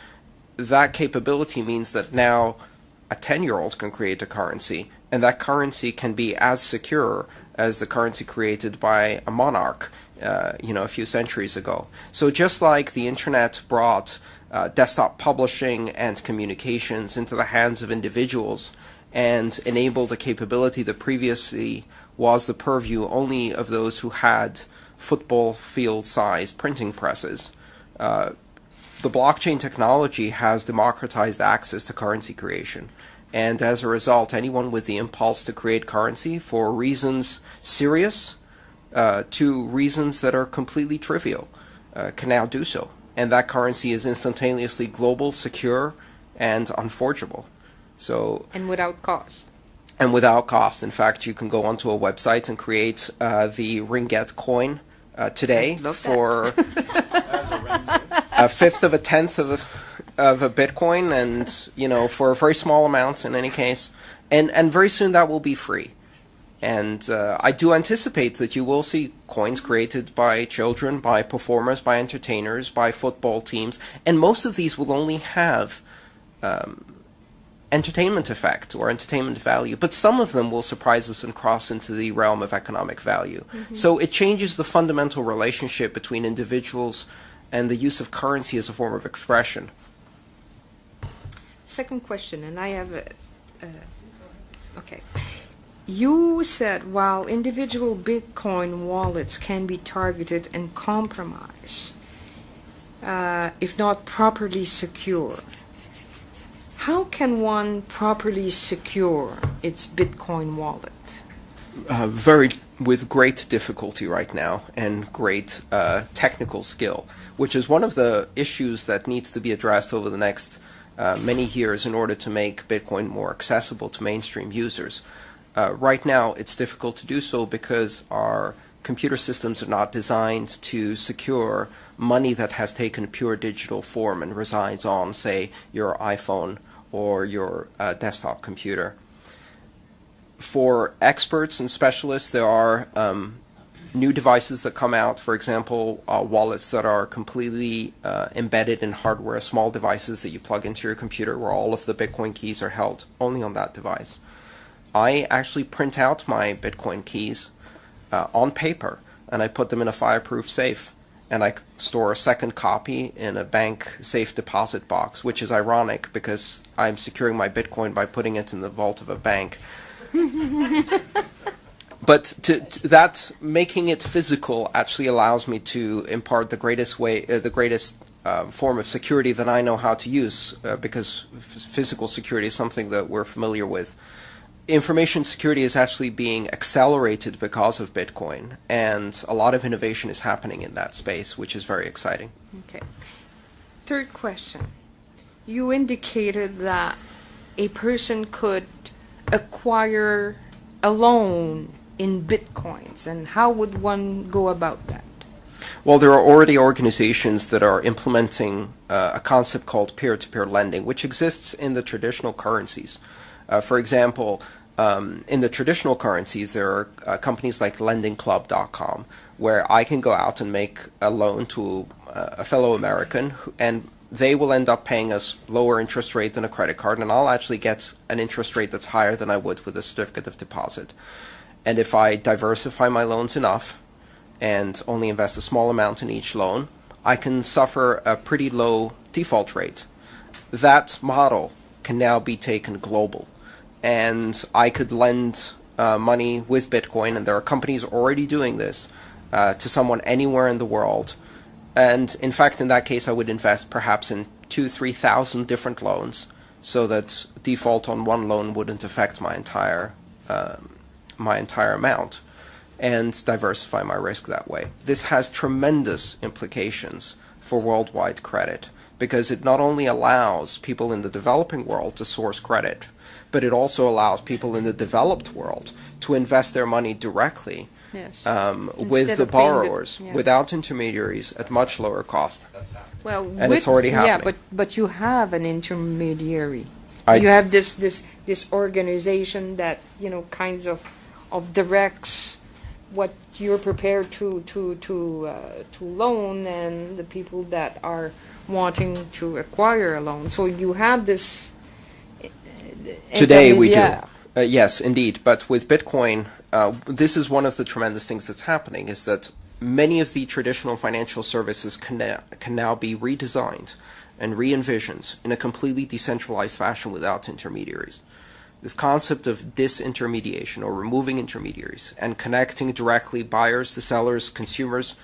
That capability means that now a 10-year-old can create a currency, and that currency can be as secure as the currency created by a monarch, a few centuries ago. So just like the internet brought desktop publishing and communications into the hands of individuals and enabled a capability that previously was the purview only of those who had football field-sized printing presses, the blockchain technology has democratized access to currency creation. And as a result, anyone with the impulse to create currency for reasons serious to reasons that are completely trivial can now do so. And that currency is instantaneously global, secure, and unforgeable. And without cost. And without cost. In fact, you can go onto a website and create the Ringett coin today for a fifth of a tenth of a Bitcoin, and for a very small amount in any case. And very soon that will be free. And I do anticipate that you will see coins created by children, by performers, by entertainers, by football teams, and most of these will only have entertainment effect or entertainment value, but some of them will surprise us and cross into the realm of economic value. Mm-hmm. So it changes the fundamental relationship between individuals and the use of currency as a form of expression. Second question, and I have okay. You said while individual Bitcoin wallets can be targeted and compromised, if not properly secure, how can one properly secure its Bitcoin wallet? With great difficulty right now and great technical skill, which is one of the issues that needs to be addressed over the next many years in order to make Bitcoin more accessible to mainstream users. Right now, it's difficult to do so because our computer systems are not designed to secure money that has taken pure digital form and resides on, say, your iPhone or your desktop computer. For experts and specialists, there are new devices that come out, for example, wallets that are completely embedded in hardware, small devices that you plug into your computer where all of the Bitcoin keys are held only on that device. I actually print out my Bitcoin keys on paper, and I put them in a fireproof safe, and I store a second copy in a bank safe deposit box, which is ironic because I'm securing my Bitcoin by putting it in the vault of a bank. But to that, making it physical actually allows me to impart the greatest form of security that I know how to use, because physical security is something that we're familiar with. Information security is actually being accelerated because of Bitcoin, and a lot of innovation is happening in that space, which is very exciting. Okay. Third question. You indicated that a person could acquire a loan in Bitcoins, and how would one go about that? Well, there are already organizations that are implementing a concept called peer-to-peer lending, which exists in the traditional currencies. For example, in the traditional currencies, there are companies like lendingclub.com, where I can go out and make a loan to a fellow American, and they will end up paying a lower interest rate than a credit card, and I'll actually get an interest rate that's higher than I would with a certificate of deposit. And if I diversify my loans enough and only invest a small amount in each loan, I can suffer a pretty low default rate. That model can now be taken global, and I could lend money with Bitcoin, and there are companies already doing this, to someone anywhere in the world. And in fact, in that case, I would invest perhaps in 2,000-3,000 different loans, so that default on one loan wouldn't affect my entire amount, and diversify my risk that way. This has tremendous implications for worldwide credit, because it not only allows people in the developing world to source credit, but it also allows people in the developed world to invest their money directly. Yes. With the borrowers, without intermediaries, at much lower cost. Well, and it's already happening. Yeah, but you have an intermediary. You have this organization that kinds of directs what you're prepared to loan, and the people that are wanting to acquire a loan. So you have this. Today we do. Yes, indeed. But with Bitcoin, this is one of the tremendous things that's happening, is that many of the traditional financial services can now be redesigned and re-envisioned in a completely decentralized fashion without intermediaries. This concept of disintermediation, or removing intermediaries, and connecting directly buyers to sellers, consumers,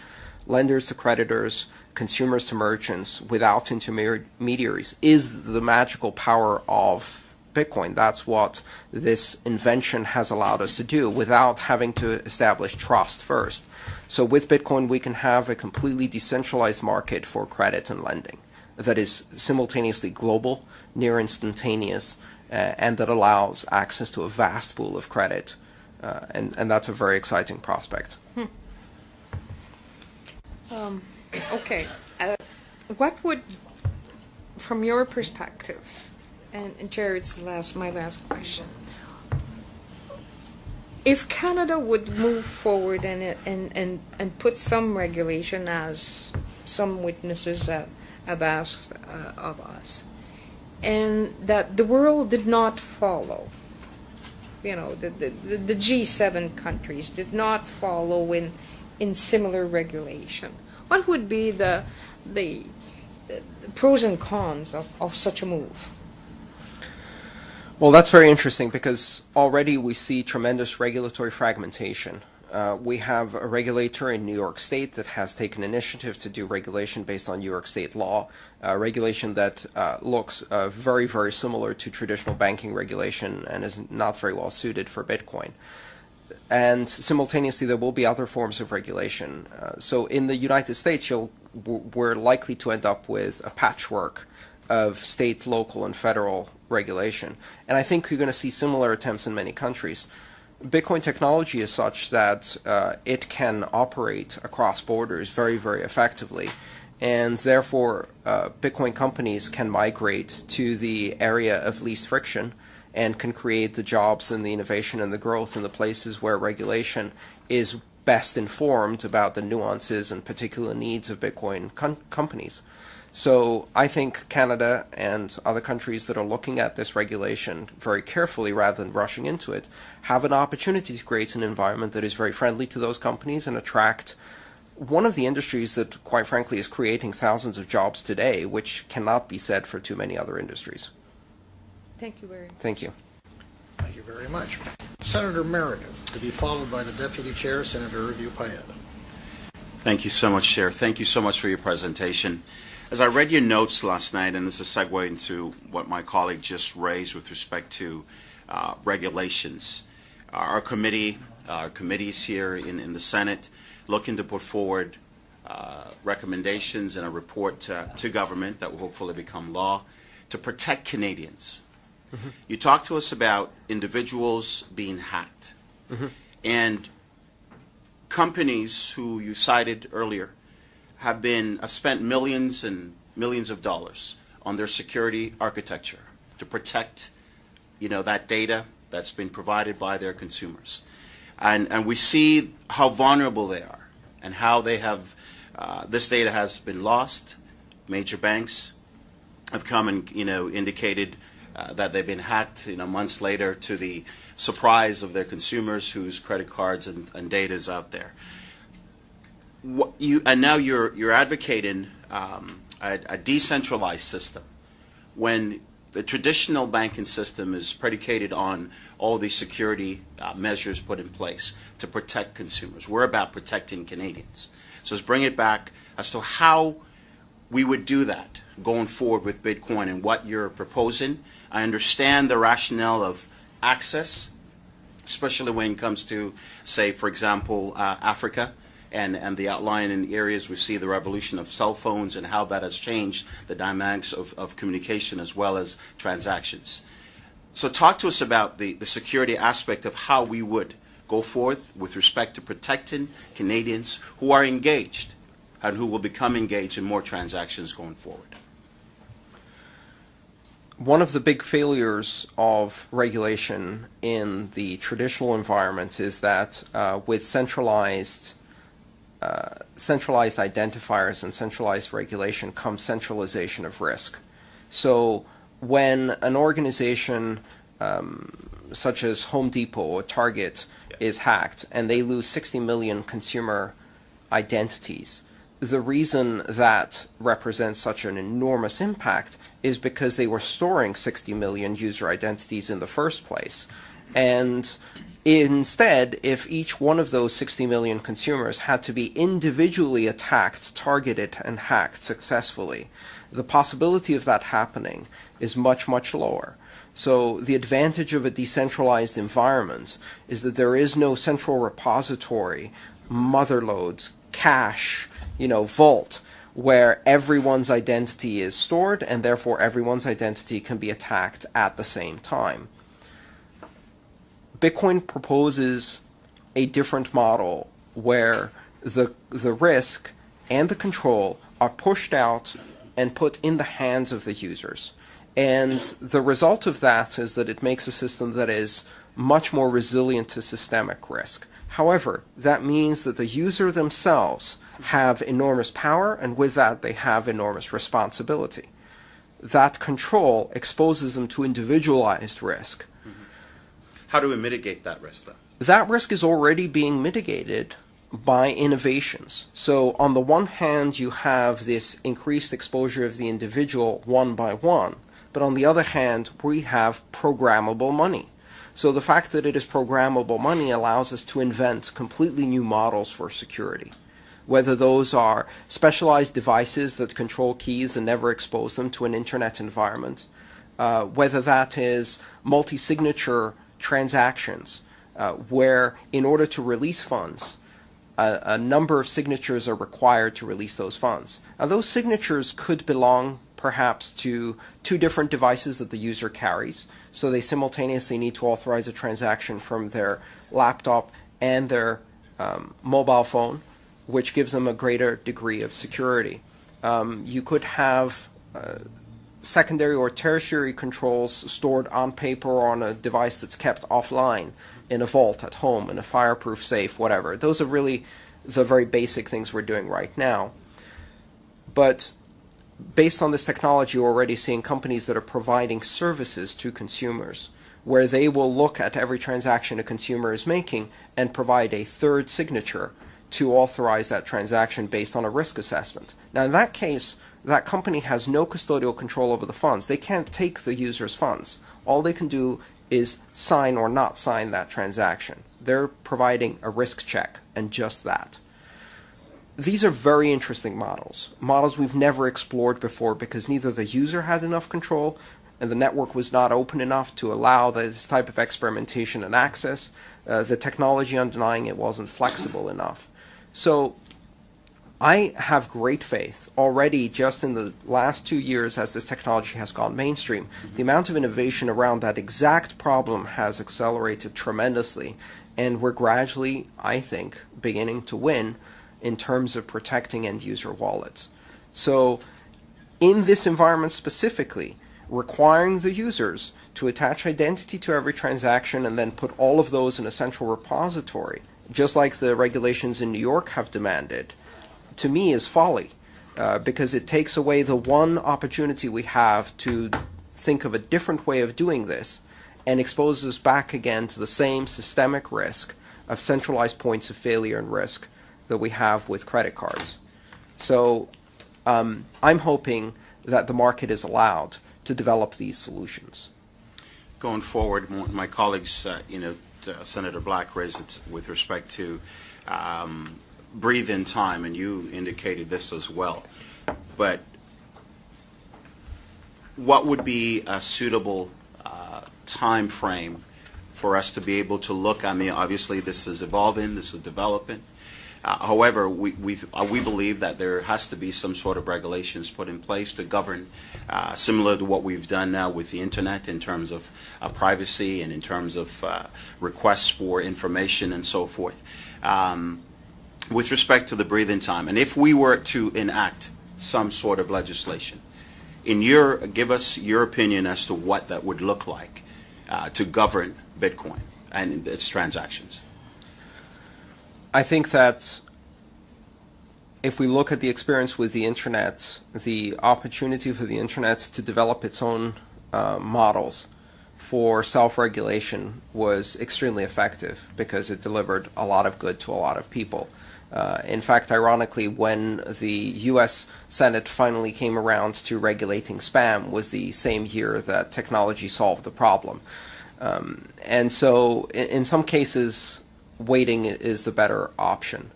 lenders to creditors, consumers to merchants without intermediaries, is the magical power of Bitcoin. That's what this invention has allowed us to do without having to establish trust first. So with Bitcoin, we can have a completely decentralized market for credit and lending that is simultaneously global, near instantaneous, and that allows access to a vast pool of credit. And that's a very exciting prospect. Okay. What would, from your perspective, and Chair, it's my last question. If Canada would move forward and put some regulation, as some witnesses have asked of us, and that the world did not follow, the G7 countries did not follow in similar regulation, what would be the pros and cons of such a move? Well, that's very interesting because already we see tremendous regulatory fragmentation. We have a regulator in New York State that has taken initiative to do regulation based on New York State law, regulation that looks very, very similar to traditional banking regulation and is not very well suited for Bitcoin. And simultaneously, there will be other forms of regulation. So in the United States, we're likely to end up with a patchwork of state, local, and federal regulation. And I think you're going to see similar attempts in many countries. Bitcoin technology is such that it can operate across borders very, very effectively. And therefore, Bitcoin companies can migrate to the area of least friction and can create the jobs and the innovation and the growth in the places where regulation is best informed about the nuances and particular needs of Bitcoin companies. So I think Canada and other countries that are looking at this regulation very carefully rather than rushing into it have an opportunity to create an environment that is very friendly to those companies and attract one of the industries that, quite frankly, is creating thousands of jobs today, which cannot be said for too many other industries. Thank you very much. Thank you. Thank you very much. Senator Meredith, to be followed by the Deputy Chair, Senator Review-Payette. Thank you so much, Chair. Thank you so much for your presentation. As I read your notes last night, and this is a segue into what my colleague just raised with respect to regulations, our committees here in the Senate looking to put forward recommendations and a report to government that will hopefully become law to protect Canadians. Mm-hmm. You talked to us about individuals being hacked. Mm-hmm. And companies who you cited earlier have spent millions and millions of dollars on their security architecture to protect, that data that's been provided by their consumers. And we see how vulnerable they are and how they have, this data has been lost. Major banks have come and, indicated that they've been hacked, months later to the surprise of their consumers whose credit cards and data is out there. And now you're advocating a decentralized system when the traditional banking system is predicated on all these security measures put in place to protect consumers. We're about protecting Canadians. So let's bring it back as to how we would do that going forward with Bitcoin and what you're proposing. I understand the rationale of access, especially when it comes to, say, for example, Africa and the outline in areas we see the revolution of cell phones and how that has changed the dynamics of communication as well as transactions. So talk to us about the security aspect of how we would go forth with respect to protecting Canadians who are engaged and who will become engaged in more transactions going forward. One of the big failures of regulation in the traditional environment is that with centralized identifiers and centralized regulation comes centralization of risk. So when an organization such as Home Depot or Target is hacked and they lose 60 million consumer identities, the reason that represents such an enormous impact is because they were storing 60 million user identities in the first place. And instead, if each one of those 60 million consumers had to be individually attacked, targeted, and hacked successfully, the possibility of that happening is much, much lower. So the advantage of a decentralized environment is that there is no central repository, motherloads, cache, vault, where everyone's identity is stored and therefore everyone's identity can be attacked at the same time. Bitcoin proposes a different model where the risk and the control are pushed out and put in the hands of the users. And the result of that is that it makes a system that is much more resilient to systemic risk. However, that means that the user themselves have enormous power, and with that they have enormous responsibility. That control exposes them to individualized risk. How do we mitigate that risk, though? That risk is already being mitigated by innovations. So on the one hand, you have this increased exposure of the individual one by one, But on the other hand, we have programmable money. So the fact that it is programmable money allows us to invent completely new models for security. Whether those are specialized devices that control keys and never expose them to an internet environment, whether that is multi-signature transactions, where in order to release funds, a number of signatures are required to release those funds. Now, those signatures could belong perhaps to two different devices that the user carries, so they simultaneously need to authorize a transaction from their laptop and their mobile phone, which gives them a greater degree of security. You could have secondary or tertiary controls stored on paper or on a device that's kept offline in a vault at home, in a fireproof safe, whatever. Those are really the very basic things we're doing right now. But based on this technology, we're already seeing companies that are providing services to consumers where they will look at every transaction a consumer is making and provide a third signature to authorize that transaction based on a risk assessment. Now, in that case, that company has no custodial control over the funds. They can't take the user's funds. All they can do is sign or not sign that transaction. They're providing a risk check, and just that. These are very interesting models we've never explored before because neither the user had enough control and the network was not open enough to allow this type of experimentation and access. The technology underlying it wasn't flexible enough. So I have great faith already just in the last 2 years as this technology has gone mainstream. The amount of innovation around that exact problem has accelerated tremendously, and we're gradually, I think, beginning to win in terms of protecting end-user wallets. So in this environment specifically, requiring the users to attach identity to every transaction and then put all of those in a central repository, just like the regulations in New York have demanded, to me is folly, because it takes away the one opportunity we have to think of a different way of doing this and exposes us back again to the same systemic risk of centralized points of failure and risk that we have with credit cards. So I'm hoping that the market is allowed to develop these solutions. Going forward, my colleagues, Senator Black raised it with respect to breathe-in time, and you indicated this as well. But what would be a suitable time frame for us to be able to look? I mean, obviously this is evolving, this is developing. However, we believe that there has to be some sort of regulations put in place to govern, similar to what we've done now with the Internet in terms of privacy and in terms of requests for information and so forth. With respect to the breathing time, and if we were to enact some sort of legislation, give us your opinion as to what that would look like to govern Bitcoin and its transactions. I think that if we look at the experience with the Internet, the opportunity for the Internet to develop its own models for self-regulation was extremely effective because it delivered a lot of good to a lot of people. In fact, ironically, when the U.S. Senate finally came around to regulating spam was the same year that technology solved the problem. And so in some cases, waiting is the better option.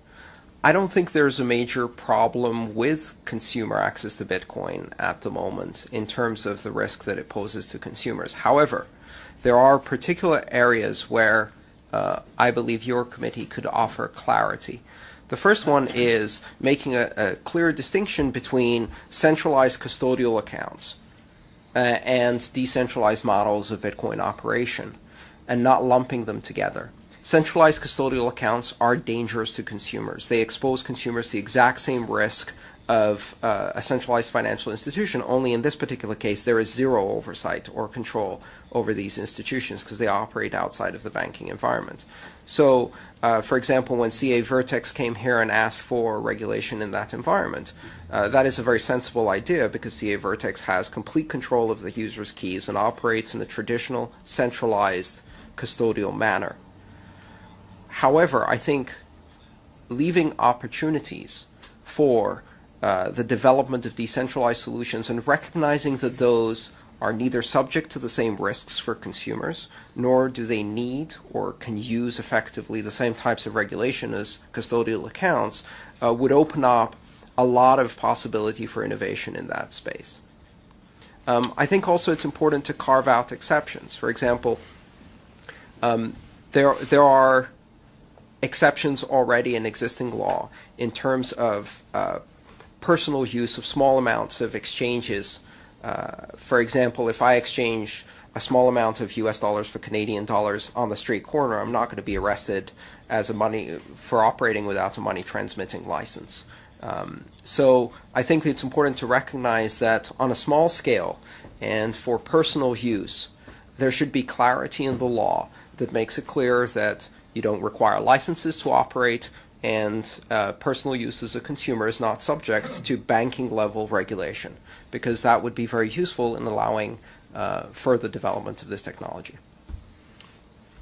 I don't think there's a major problem with consumer access to Bitcoin at the moment in terms of the risk that it poses to consumers. However, there are particular areas where I believe your committee could offer clarity. The first one is making a clear distinction between centralized custodial accounts and decentralized models of Bitcoin operation and not lumping them together. Centralized custodial accounts are dangerous to consumers. They expose consumers to the exact same risk of a centralized financial institution, only in this particular case there is zero oversight or control over these institutions because they operate outside of the banking environment. So, for example, when CA Vertex came here and asked for regulation in that environment, that is a very sensible idea because CA Vertex has complete control of the user's keys and operates in a traditional centralized custodial manner. However, I think leaving opportunities for the development of decentralized solutions and recognizing that those are neither subject to the same risks for consumers, nor do they need or can use effectively the same types of regulation as custodial accounts, would open up a lot of possibility for innovation in that space. I think also it's important to carve out exceptions. For example, there are exceptions already in existing law in terms of personal use of small amounts of exchanges. For example, if I exchange a small amount of US dollars for Canadian dollars on the street corner, I'm not going to be arrested as for operating without a money transmitting license. So I think it's important to recognize that on a small scale and for personal use, there should be clarity in the law that makes it clear that you don't require licenses to operate, and personal use as a consumer is not subject to banking level regulation, because that would be very useful in allowing further development of this technology.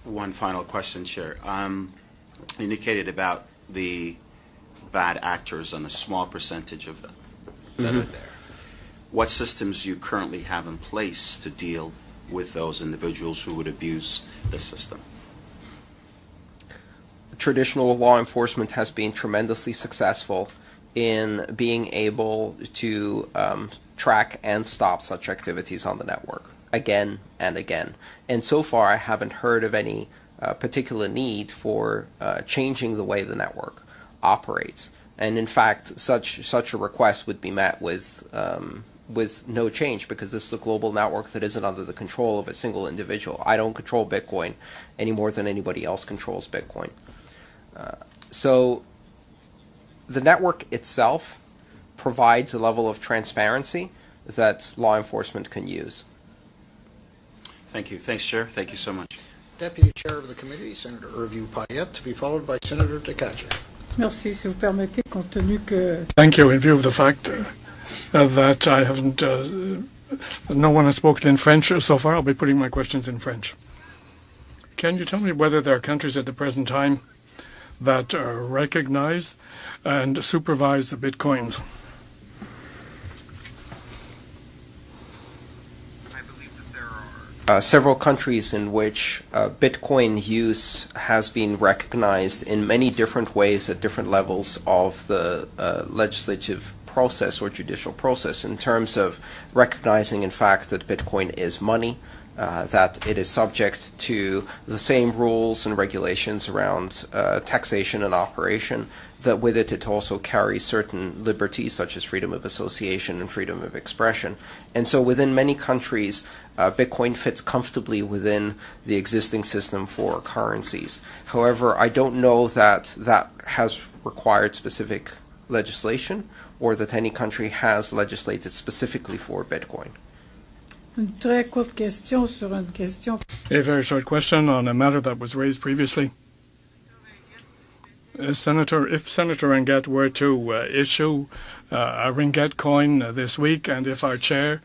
One final question, Chair. Indicated about the bad actors and a small percentage of them that are there. What systems do you currently have in place to deal with those individuals who would abuse the system? Traditional law enforcement has been tremendously successful in being able to track and stop such activities on the network again and again. And so far, I haven't heard of any particular need for changing the way the network operates. And in fact, such a request would be met with no change, because this is a global network that isn't under the control of a single individual. I don't control Bitcoin any more than anybody else controls Bitcoin. So the network itself provides a level of transparency that law enforcement can use. Thank you. Thanks, Chair. Thank you so much. Deputy Chair of the Committee, Senator Hervieux-Payette, to be followed by Senator DeCatcher. Merci, si vous permettez, compte tenu que... Thank you. In view of the fact that I haven't, no one has spoken in French so far, I'll be putting my questions in French. Can you tell me whether there are countries at the present time that recognize and supervise the Bitcoins? Several countries in which Bitcoin use has been recognized in many different ways at different levels of the legislative process or judicial process, in terms of recognizing, in fact, that Bitcoin is money, that it is subject to the same rules and regulations around taxation and operation, that with it also carries certain liberties such as freedom of association and freedom of expression. And so within many countries, Bitcoin fits comfortably within the existing system for currencies. However, I don't know that that has required specific legislation, or that any country has legislated specifically for Bitcoin. Une très courte question sur une question. A very short question on a matter that was raised previously. If Senator Ringuette were to issue a Ringuette coin this week, and if our chair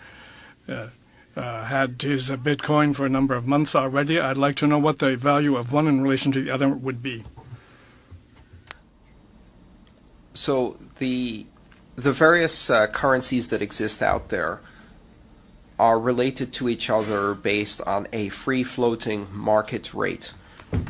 had his Bitcoin for a number of months already, I'd like to know what the value of one in relation to the other would be. So the various currencies that exist out there are related to each other based on a free-floating market rate.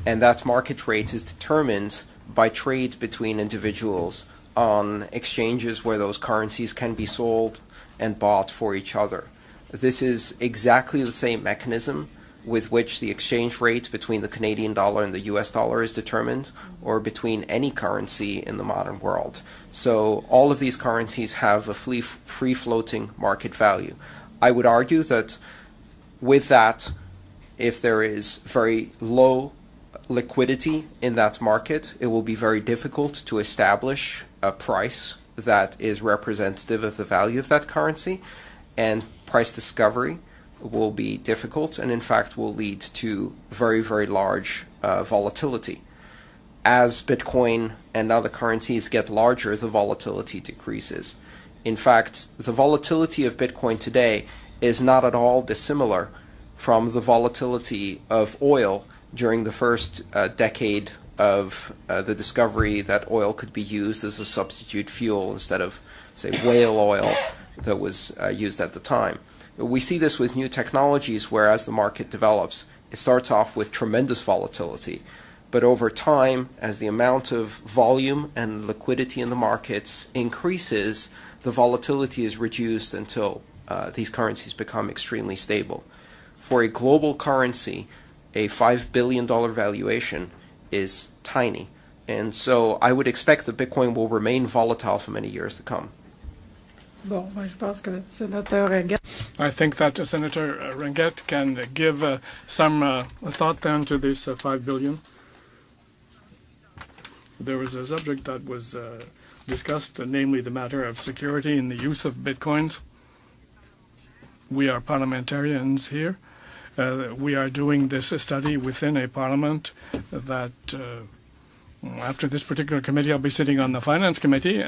And that market rate is determined by trade between individuals on exchanges where those currencies can be sold and bought for each other. This is exactly the same mechanism with which the exchange rate between the Canadian dollar and the US dollar is determined, or between any currency in the modern world. So all of these currencies have a free-floating market value. I would argue that with that, if there is very low liquidity in that market, it will be very difficult to establish a price that is representative of the value of that currency, and price discovery will be difficult, and in fact will lead to very, very large volatility. As Bitcoin and other currencies get larger, the volatility decreases. In fact, the volatility of Bitcoin today is not at all dissimilar from the volatility of oil during the first decade of the discovery that oil could be used as a substitute fuel instead of, say, whale oil that was used at the time. We see this with new technologies where as the market develops, it starts off with tremendous volatility. But over time, as the amount of volume and liquidity in the markets increases, the volatility is reduced until these currencies become extremely stable. For a global currency, a $5 billion valuation is tiny. And so I would expect that Bitcoin will remain volatile for many years to come. Bon, je pense que le sénateur Reguet. I think that Senator Ranguette can give some thought then to this $5 billion. There was a subject that was discussed, namely the matter of security in the use of Bitcoins. We are parliamentarians here. We are doing this study within a parliament that, after this particular committee, I'll be sitting on the Finance Committee.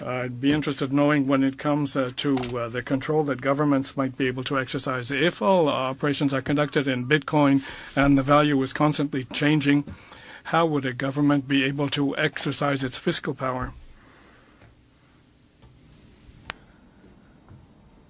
I'd be interested knowing when it comes to the control that governments might be able to exercise. If all operations are conducted in Bitcoin and the value is constantly changing, how would a government be able to exercise its fiscal power?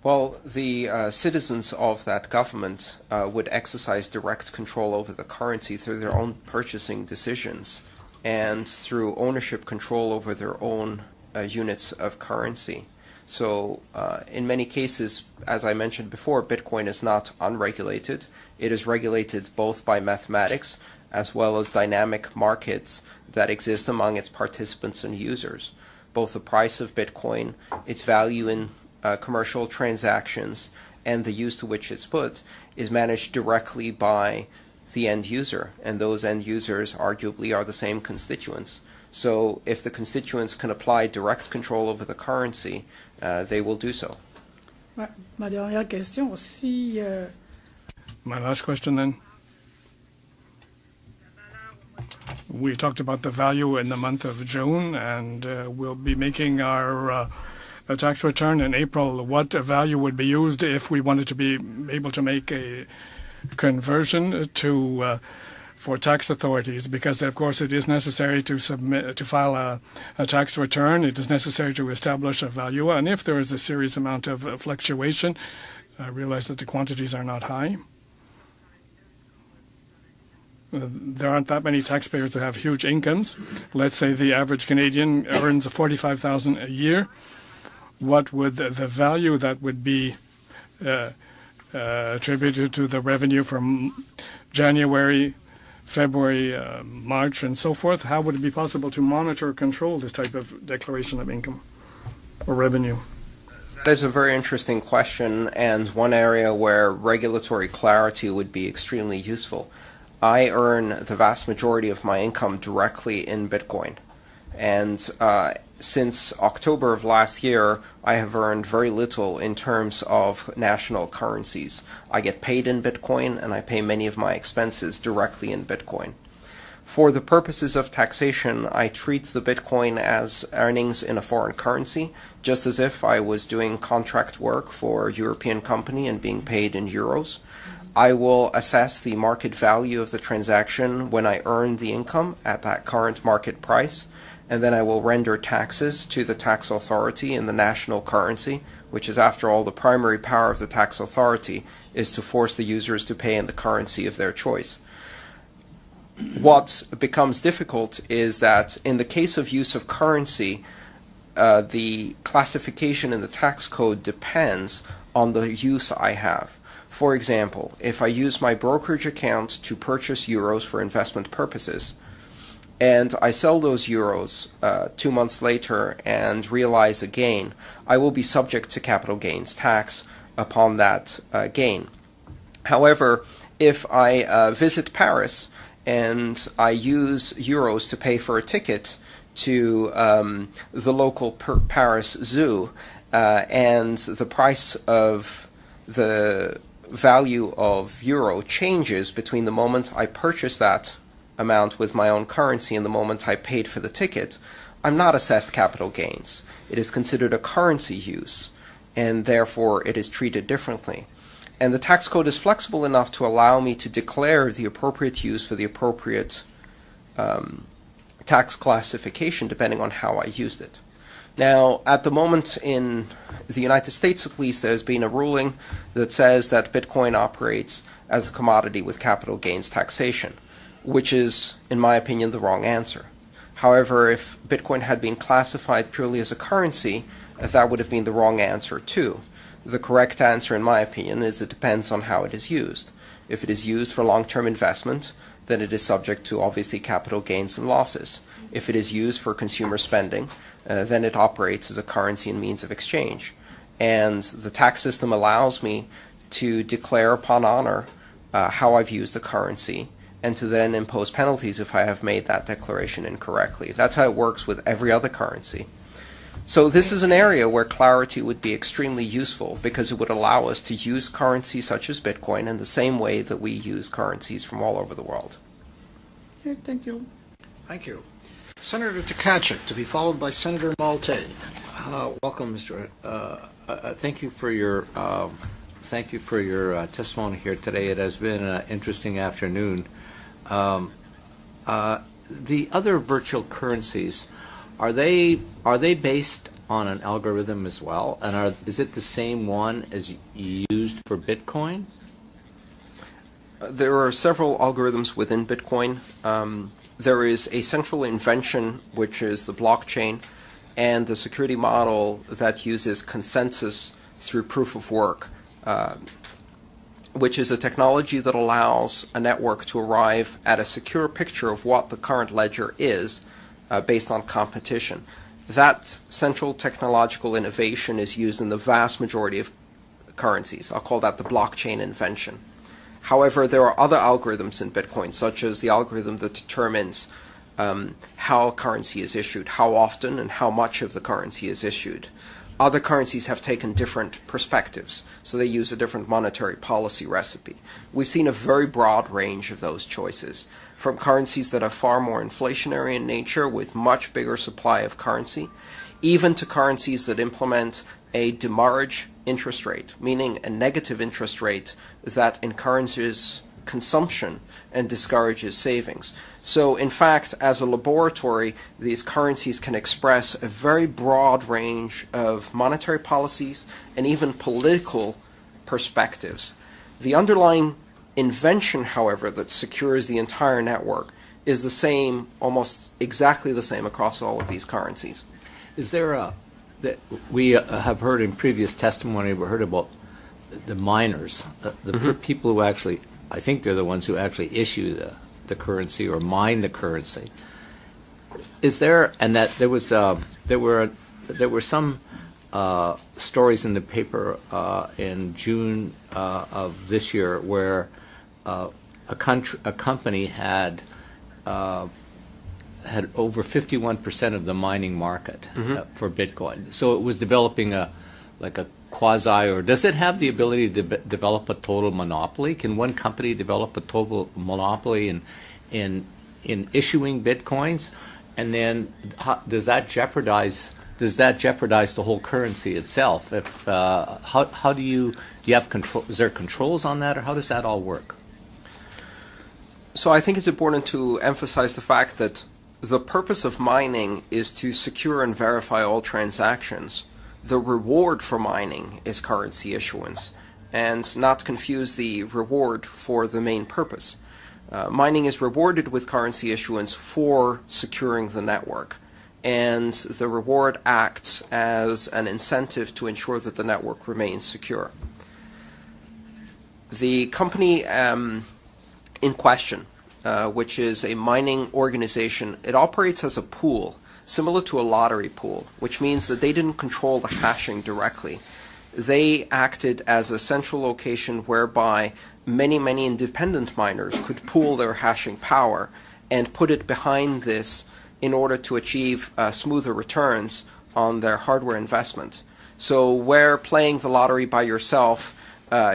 Well, the citizens of that government would exercise direct control over the currency through their own purchasing decisions and through ownership control over their own units of currency. So in many cases, as I mentioned before, Bitcoin is not unregulated. It is regulated both by mathematics as well as dynamic markets that exist among its participants and users. Both the price of Bitcoin, its value in commercial transactions, and the use to which it's put is managed directly by the end user, and those end users arguably are the same constituents. So if the constituents can apply direct control over the currency, they will do so. Ouais, ma dernière question, si My last question then. We talked about the value in the month of June, and we'll be making our a tax return in April. What value would be used if we wanted to be able to make a conversion to for tax authorities? Because of course it is necessary to file a tax return. It is necessary to establish a value, and if there is a serious amount of fluctuation, I realize that the quantities are not high. There aren't that many taxpayers that have huge incomes. Let's say the average Canadian earns $45,000 a year. What would the value that would be attributed to the revenue from January, February, March, and so forth? How would it be possible to monitor or control this type of declaration of income or revenue? That is a very interesting question, and one area where regulatory clarity would be extremely useful. I earn the vast majority of my income directly in Bitcoin. And since October of last year, I have earned very little in terms of national currencies. I get paid in Bitcoin, and I pay many of my expenses directly in Bitcoin. For the purposes of taxation, I treat the Bitcoin as earnings in a foreign currency, just as if I was doing contract work for a European company and being paid in euros. I will assess the market value of the transaction when I earn the income at that current market price, and then I will render taxes to the tax authority in the national currency, which is, after all, the primary power of the tax authority is to force the users to pay in the currency of their choice. What becomes difficult is that in the case of use of currency, the classification in the tax code depends on the use I have. For example, if I use my brokerage account to purchase euros for investment purposes, and I sell those euros 2 months later and realize a gain, I will be subject to capital gains tax upon that gain. However, if I visit Paris and I use euros to pay for a ticket to the local Paris zoo, and the price of the value of euro changes between the moment I purchase that amount with my own currency and the moment I paid for the ticket, I'm not assessed capital gains. It is considered a currency use, and therefore it is treated differently. And the tax code is flexible enough to allow me to declare the appropriate use for the appropriate tax classification depending on how I used it. Now, at the moment in the United States, at least, there's been a ruling that says that Bitcoin operates as a commodity with capital gains taxation, which is, in my opinion, the wrong answer. However, if Bitcoin had been classified purely as a currency, that would have been the wrong answer too. The correct answer, in my opinion, is it depends on how it is used. If it is used for long-term investment, then it is subject to obviously capital gains and losses. If it is used for consumer spending, then it operates as a currency and means of exchange. And the tax system allows me to declare upon honor how I've used the currency, and to then impose penalties if I have made that declaration incorrectly. That's how it works with every other currency. So this is an area where clarity would be extremely useful, because it would allow us to use currencies such as Bitcoin in the same way that we use currencies from all over the world. Okay, thank you. Thank you. Senator Tkachuk, to be followed by Senator Malte. Welcome, Mr. Thank you for your testimony here today. It has been an interesting afternoon. The other virtual currencies, are they based on an algorithm as well? And is it the same one as used for Bitcoin? There are several algorithms within Bitcoin. There is a central invention, which is the blockchain, and the security model that uses consensus through proof of work, which is a technology that allows a network to arrive at a secure picture of what the current ledger is based on competition. That central technological innovation is used in the vast majority of currencies. I'll call that the blockchain invention. However, there are other algorithms in Bitcoin, such as the algorithm that determines how currency is issued, how often and how much of the currency is issued. Other currencies have taken different perspectives, so they use a different monetary policy recipe. We've seen a very broad range of those choices, from currencies that are far more inflationary in nature with much bigger supply of currency, even to currencies that implement a demurrage interest rate, meaning a negative interest rate that encourages consumption and discourages savings. So in fact, as a laboratory, these currencies can express a very broad range of monetary policies and even political perspectives. The underlying invention, however, that secures the entire network is the same, almost exactly the same across all of these currencies. Is there that we have heard in previous testimony, we heard about the miners, the people who actually, I think they're the ones who actually issue the currency or mine the currency. Is there, and that there was there were some stories in the paper in June of this year where a company had over 51% of the mining market for Bitcoin. So it was developing a quasi, or does it have the ability to develop a total monopoly? Can one company develop a total monopoly in issuing Bitcoins? And then does that jeopardize the whole currency itself? If how do you have control? Is there controls on that, or how does that all work? So I think it's important to emphasize the fact that the purpose of mining is to secure and verify all transactions. The reward for mining is currency issuance, and not confuse the reward for the main purpose. Mining is rewarded with currency issuance for securing the network, and the reward acts as an incentive to ensure that the network remains secure. The company in question, which is a mining organization, it operates as a pool, similar to a lottery pool, which means that they didn't control the hashing directly. They acted as a central location whereby many independent miners could pool their hashing power and put it behind this in order to achieve smoother returns on their hardware investment. So where playing the lottery by yourself,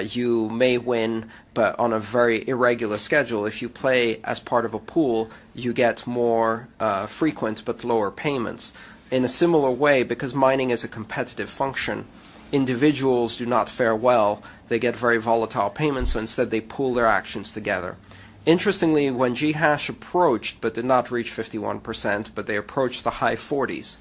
you may win, but on a very irregular schedule. If you play as part of a pool, you get more frequent but lower payments. In a similar way, because mining is a competitive function, individuals do not fare well. They get very volatile payments, so instead they pool their actions together. Interestingly, when Ghash approached, but did not reach 51%, but they approached the high 40s,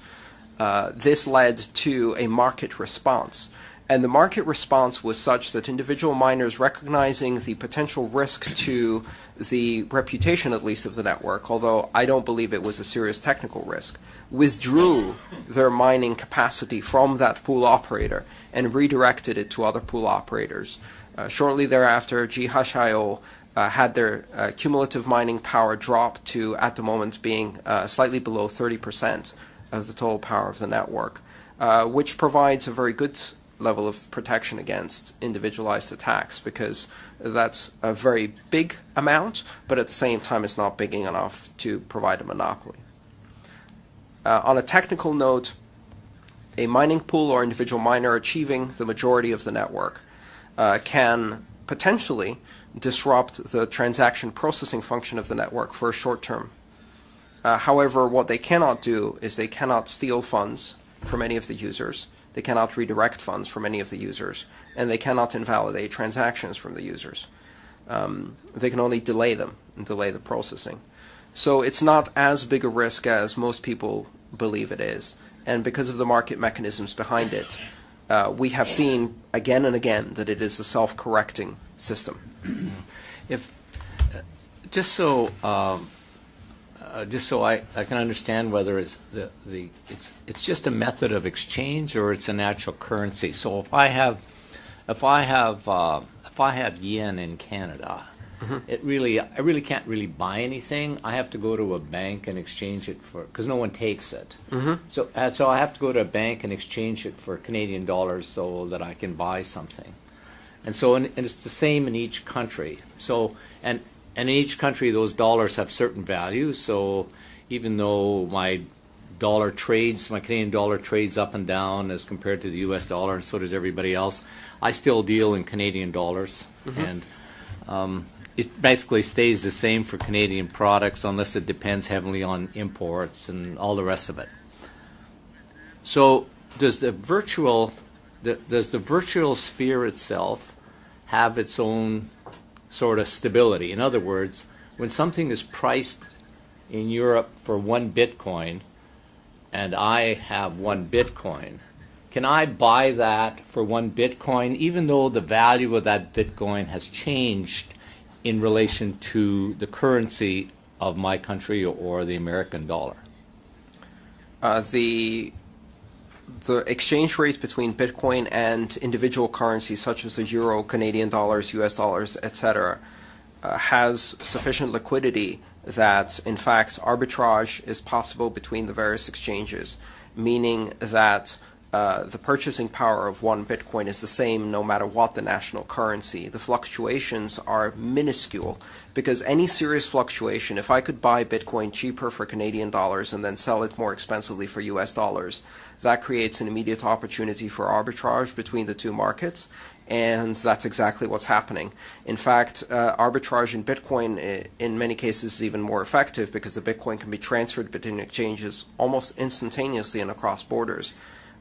this led to a market response. And the market response was such that individual miners, recognizing the potential risk to the reputation, at least, of the network, although I don't believe it was a serious technical risk, withdrew their mining capacity from that pool operator and redirected it to other pool operators. Shortly thereafter, GHIO had their cumulative mining power drop to, at the moment, being slightly below 30% of the total power of the network, which provides a very good level of protection against individualized attacks, because that's a very big amount, but at the same time it's not big enough to provide a monopoly. On a technical note, a mining pool or individual miner achieving the majority of the network can potentially disrupt the transaction processing function of the network for a short term. However, what they cannot do is they cannot steal funds from any of the users. They cannot redirect funds from any of the users, and they cannot invalidate transactions from the users. They can only delay them and delay the processing. So it's not as big a risk as most people believe it is. And because of the market mechanisms behind it, we have seen again and again that it is a self-correcting system. If just so I can understand whether it's it's just a method of exchange or it's a natural currency. So if I have yen in Canada, I really can't really buy anything. I have to go to a bank and exchange it for, because no one takes it. So I have to go to a bank and exchange it for Canadian dollars so that I can buy something. And so and it's the same in each country. So and in each country, those dollars have certain values. So even though my Canadian dollar trades up and down as compared to the U.S. dollar, and so does everybody else, I still deal in Canadian dollars. And it basically stays the same for Canadian products unless it depends heavily on imports and all the rest of it. So does the virtual sphere itself have its own sort of stability? In other words, when something is priced in Europe for 1 Bitcoin and I have 1 Bitcoin, can I buy that for 1 Bitcoin even though the value of that Bitcoin has changed in relation to the currency of my country or the American dollar? The exchange rate between Bitcoin and individual currencies such as the euro, Canadian dollars, US dollars, etc., has sufficient liquidity that, in fact, arbitrage is possible between the various exchanges, meaning that the purchasing power of 1 Bitcoin is the same no matter what the national currency. The fluctuations are minuscule, because any serious fluctuation, if I could buy Bitcoin cheaper for Canadian dollars and then sell it more expensively for US dollars, that creates an immediate opportunity for arbitrage between the two markets, and that's exactly what's happening. In fact, arbitrage in Bitcoin in many cases is even more effective because the Bitcoin can be transferred between exchanges almost instantaneously and across borders,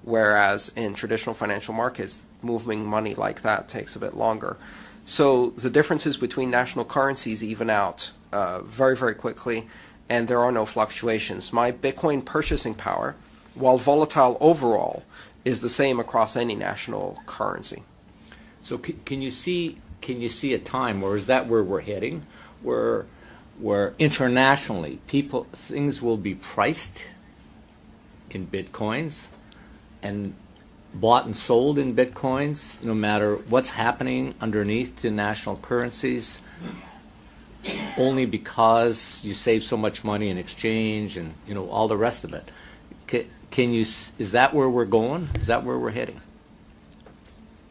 whereas in traditional financial markets, moving money like that takes a bit longer. So the differences between national currencies even out very, very quickly, and there are no fluctuations. My Bitcoin purchasing power, while volatile overall, is the same across any national currency. So can you see a time, or is that where we're heading, where internationally things will be priced in Bitcoins and bought and sold in Bitcoins, no matter what's happening underneath to national currencies, only because you save so much money in exchange and all the rest of it? Is that where we're going? Is that where we're heading?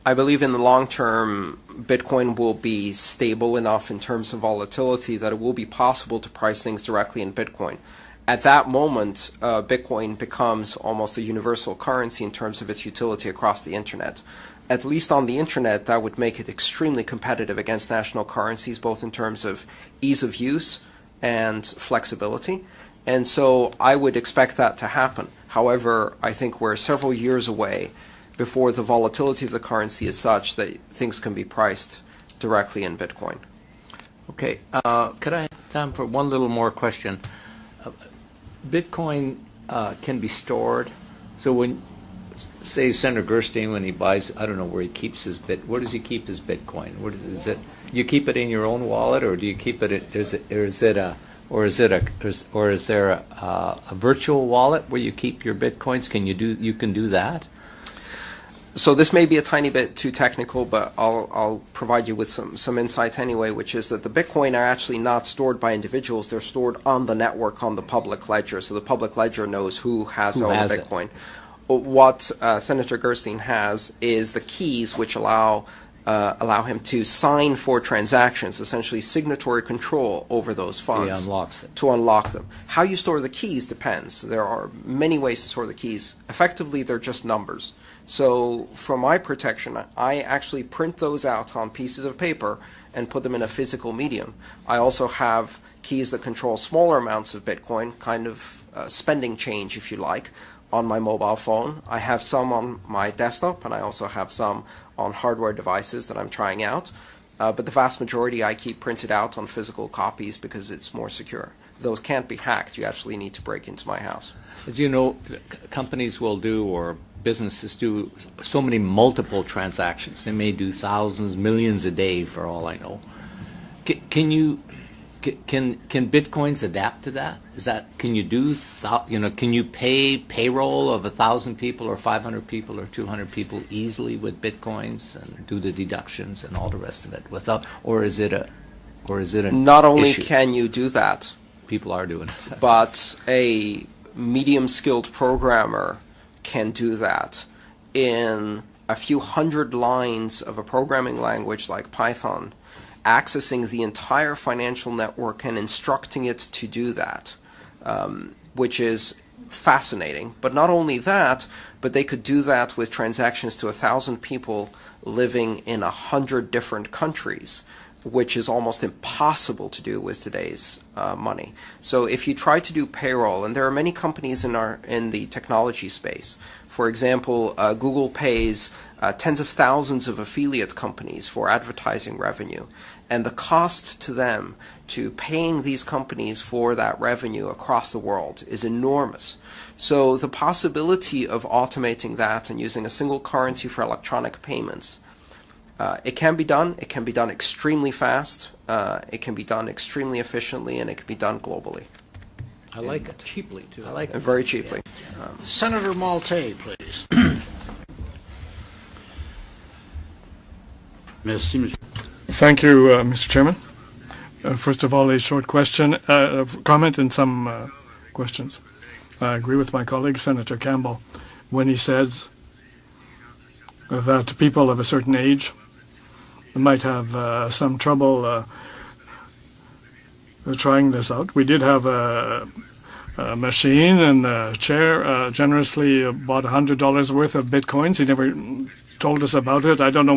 I believe in the long term, Bitcoin will be stable enough in terms of volatility that it will be possible to price things directly in Bitcoin. At that moment, Bitcoin becomes almost a universal currency in terms of its utility across the internet. At least on the internet, that would make it extremely competitive against national currencies, both in terms of ease of use and flexibility. And so I would expect that to happen. However, I think we're several years away before the volatility of the currency is such that things can be priced directly in Bitcoin. Okay. Could I have time for one little more question? Bitcoin can be stored So when, say, Senator Gerstein, when he buys, I don't know where he keeps his where does he keep his Bitcoin? Is it? You keep it in your own wallet, or do you keep it? Is there a virtual wallet where you keep your Bitcoins? You can do that? So this may be a tiny bit too technical, but I'll provide you with some insight anyway, which is that the Bitcoin are actually not stored by individuals. They're stored on the network, on the public ledger. So the public ledger knows who has all the Bitcoin. What Senator Gerstein has is the keys which allow him to sign for transactions, essentially signatory control over those funds. He unlocks it. To unlock them. How you store the keys depends. There are many ways to store the keys. Effectively, they're just numbers. So for my protection, I actually print those out on pieces of paper and put them in a physical medium. I also have keys that control smaller amounts of Bitcoin, kind of spending change, if you like, on my mobile phone. I have some on my desktop, and I also have some on hardware devices that I'm trying out. But the vast majority I keep printed out on physical copies because it's more secure. Those can't be hacked. You actually need to break into my house. As you know, companies will do, or businesses do, so many multiple transactions. They may do thousands, millions a day, for all I know. Can Bitcoins adapt to that? Can you pay payroll of 1,000 people or 500 people or 200 people easily with Bitcoins and do the deductions and all the rest of it or is it an Not only issue? can you do that, People are doing it. but a medium-skilled programmer can do that in a few hundred lines of a programming language like Python, accessing the entire financial network and instructing it to do that, which is fascinating. But not only that, but they could do that with transactions to 1,000 people living in 100 different countries, which is almost impossible to do with today's money. So if you try to do payroll, and there are many companies in the technology space. For example, Google pays tens of thousands of affiliate companies for advertising revenue, and the cost to them to paying these companies for that revenue across the world is enormous. So the possibility of automating that and using a single currency for electronic payments, it can be done. It can be done extremely fast. It can be done extremely efficiently, and it can be done globally. I like it. Cheaply, too. I like it. And very cheaply. Senator Malte, please. Merci, Monsieur. Thank you, Mr. Chairman. First of all, a short comment and some questions. I agree with my colleague, Senator Campbell, when he says that people of a certain age might have some trouble trying this out. We did have a machine and a chair, generously bought $100 worth of Bitcoins. He never told us about it. I don't know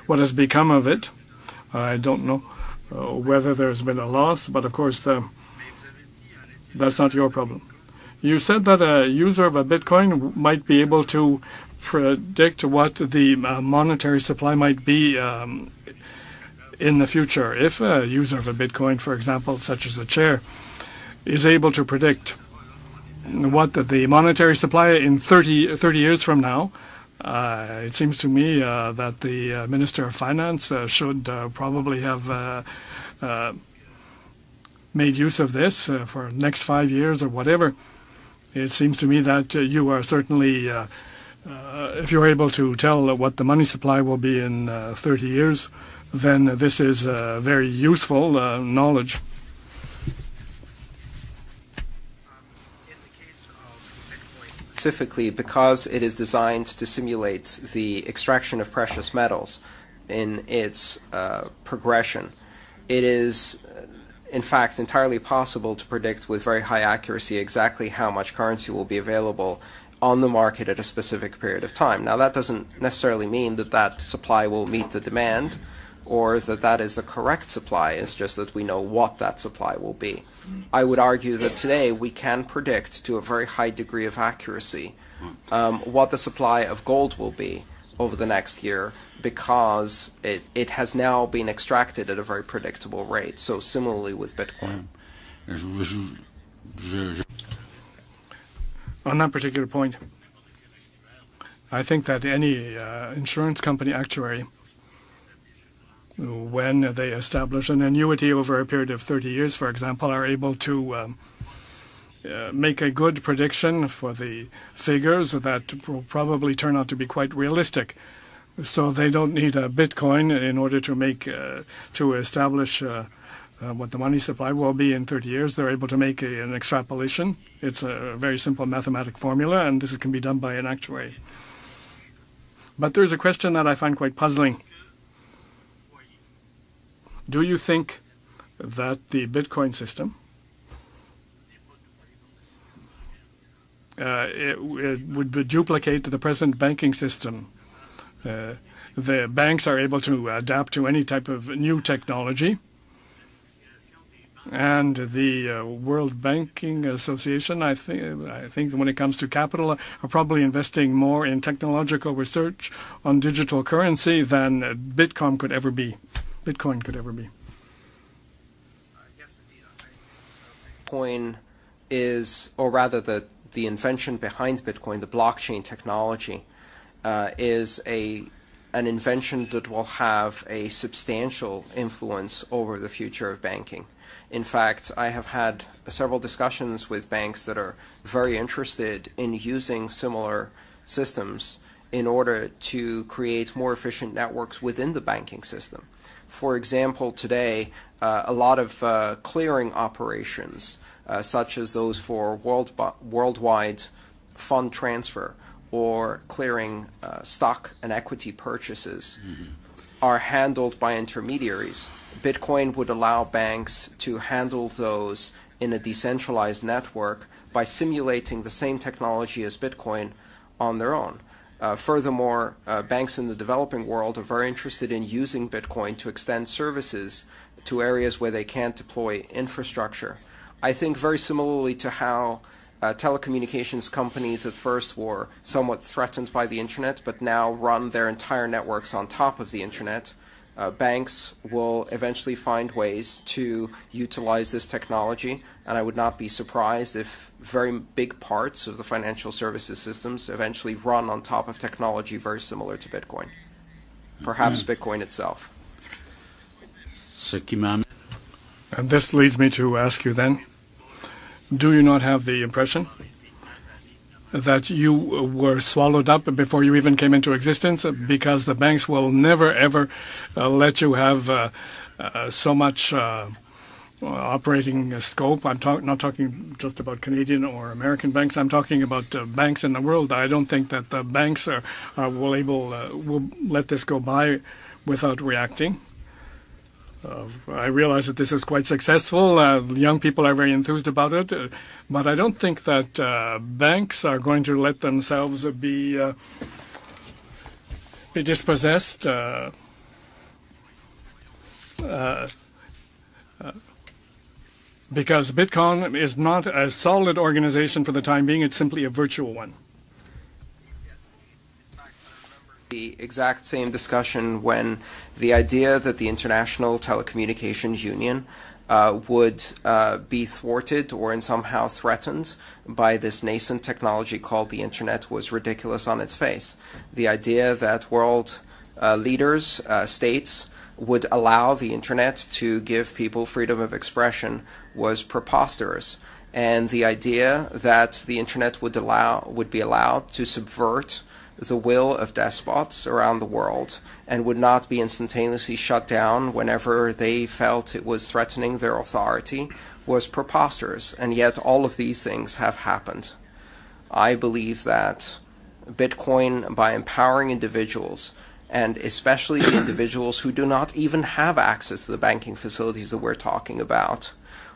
what has become of it. I don't know whether there's been a loss, but of course that's not your problem. You said that a user of a Bitcoin might be able to predict what the monetary supply might be in the future. If a user of a Bitcoin, for example, such as a chair, is able to predict what the monetary supply in 30 years from now, it seems to me that the Minister of Finance should probably have made use of this for the next 5 years or whatever. It seems to me that you are certainly, if you're able to tell what the money supply will be in 30 years, then this is very useful knowledge. Specifically, because it is designed to simulate the extraction of precious metals in its progression, it is in fact entirely possible to predict with very high accuracy exactly how much currency will be available on the market at a specific period of time. Now, that doesn't necessarily mean that that supply will meet the demand or that that is the correct supply. It's just that we know what that supply will be. I would argue that today we can predict to a very high degree of accuracy what the supply of gold will be over the next year, because it has now been extracted at a very predictable rate. So similarly with Bitcoin. On that particular point, I think that any insurance company actuary, when they establish an annuity over a period of 30 years, for example, are able to make a good prediction for the figures that will probably turn out to be quite realistic. So they don't need a Bitcoin in order to make to establish what the money supply will be in 30 years. They're able to make an extrapolation. It's a very simple mathematical formula, and this can be done by an actuary. But there's a question that I find quite puzzling. Do you think that the Bitcoin system it would duplicate the present banking system? The banks are able to adapt to any type of new technology, and the World Banking Association, I think when it comes to capital, are probably investing more in technological research on digital currency than Bitcoin could ever be. Bitcoin is, or rather the invention behind Bitcoin, the blockchain technology, is an invention that will have a substantial influence over the future of banking. In fact, I have had several discussions with banks that are very interested in using similar systems in order to create more efficient networks within the banking system. For example, today, a lot of clearing operations, such as those for worldwide fund transfer or clearing stock and equity purchases, are handled by intermediaries. Bitcoin would allow banks to handle those in a decentralized network by simulating the same technology as Bitcoin on their own. Furthermore, banks in the developing world are very interested in using Bitcoin to extend services to areas where they can't deploy infrastructure. I think very similarly to how telecommunications companies at first were somewhat threatened by the internet, but now run their entire networks on top of the internet. Banks will eventually find ways to utilize this technology, and I would not be surprised if very big parts of the financial services systems eventually run on top of technology very similar to Bitcoin, perhaps Bitcoin itself. And this leads me to ask you then, do you not have the impression that you were swallowed up before you even came into existence, because the banks will never ever let you have so much operating scope? I'm not talking just about Canadian or American banks. I'm talking about banks in the world. I don't think that the banks will let this go by without reacting. I realize that this is quite successful. Young people are very enthused about it, but I don't think that banks are going to let themselves be dispossessed because Bitcoin is not a solid organization for the time being. It's simply a virtual one. The exact same discussion when the idea that the International Telecommunications Union would be thwarted or somehow threatened by this nascent technology called the Internet was ridiculous on its face. The idea that world leaders, states, would allow the Internet to give people freedom of expression was preposterous. And the idea that the Internet would be allowed to subvert the will of despots around the world and would not be instantaneously shut down whenever they felt it was threatening their authority was preposterous. And yet all of these things have happened. I believe that Bitcoin, by empowering individuals, and especially the individuals who do not even have access to the banking facilities that we're talking about,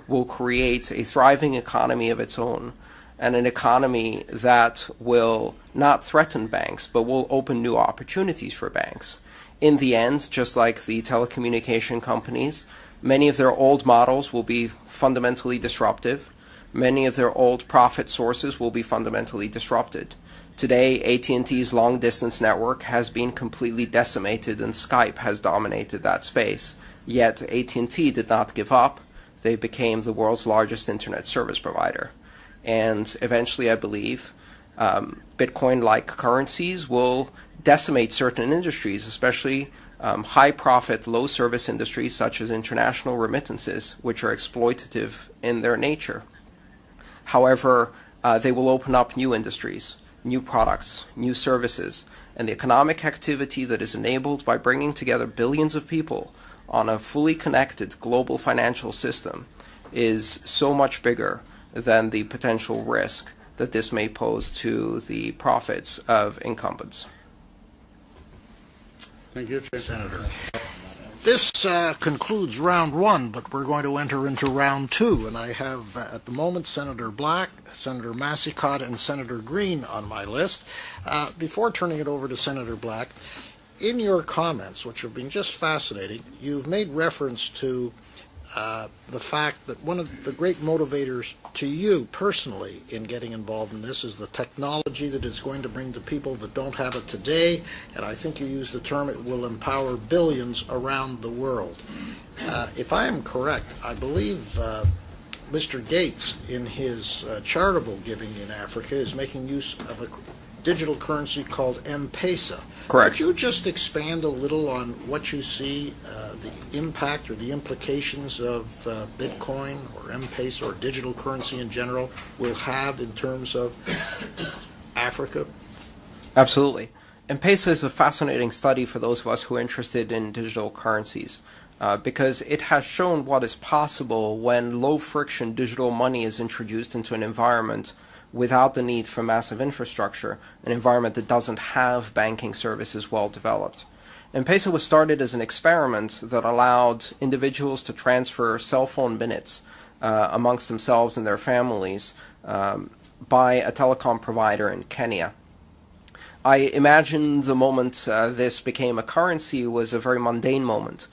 will create a thriving economy of its own, and an economy that will not threaten banks, but will open new opportunities for banks. In the end, just like the telecommunication companies, many of their old models will be fundamentally disruptive. Many of their old profit sources will be fundamentally disrupted. Today, AT&T's long-distance network has been completely decimated, and Skype has dominated that space. Yet AT&T did not give up. They became the world's largest internet service provider. And eventually, I believe, Bitcoin-like currencies will decimate certain industries, especially high-profit, low-service industries such as international remittances, which are exploitative in their nature. However, they will open up new industries, new products, new services, and the economic activity that is enabled by bringing together billions of people on a fully connected global financial system is so much bigger than the potential risk that this may pose to the profits of incumbents. Thank you, Senator. This concludes round one, but we're going to enter into round two, and I have at the moment Senator Black, Senator Massicott, and Senator Green on my list. Before turning it over to Senator Black, in your comments, which have been just fascinating, you've made reference to the fact that one of the great motivators to you personally in getting involved in this is the technology that is going to bring to people that don't have it today, and I think you used the term it will empower billions around the world. If I am correct, I believe Mr. Gates in his charitable giving in Africa is making use of a digital currency called M-Pesa. Correct. Could you just expand a little on what you see the impact or the implications of Bitcoin or M-Pesa or digital currency in general will have in terms of Africa? Absolutely. M-Pesa is a fascinating study for those of us who are interested in digital currencies because it has shown what is possible when low-friction digital money is introduced into an environment without the need for massive infrastructure, an environment that doesn't have banking services well developed. M-Pesa was started as an experiment that allowed individuals to transfer cell phone minutes amongst themselves and their families by a telecom provider in Kenya. I imagine the moment this became a currency was a very mundane moment,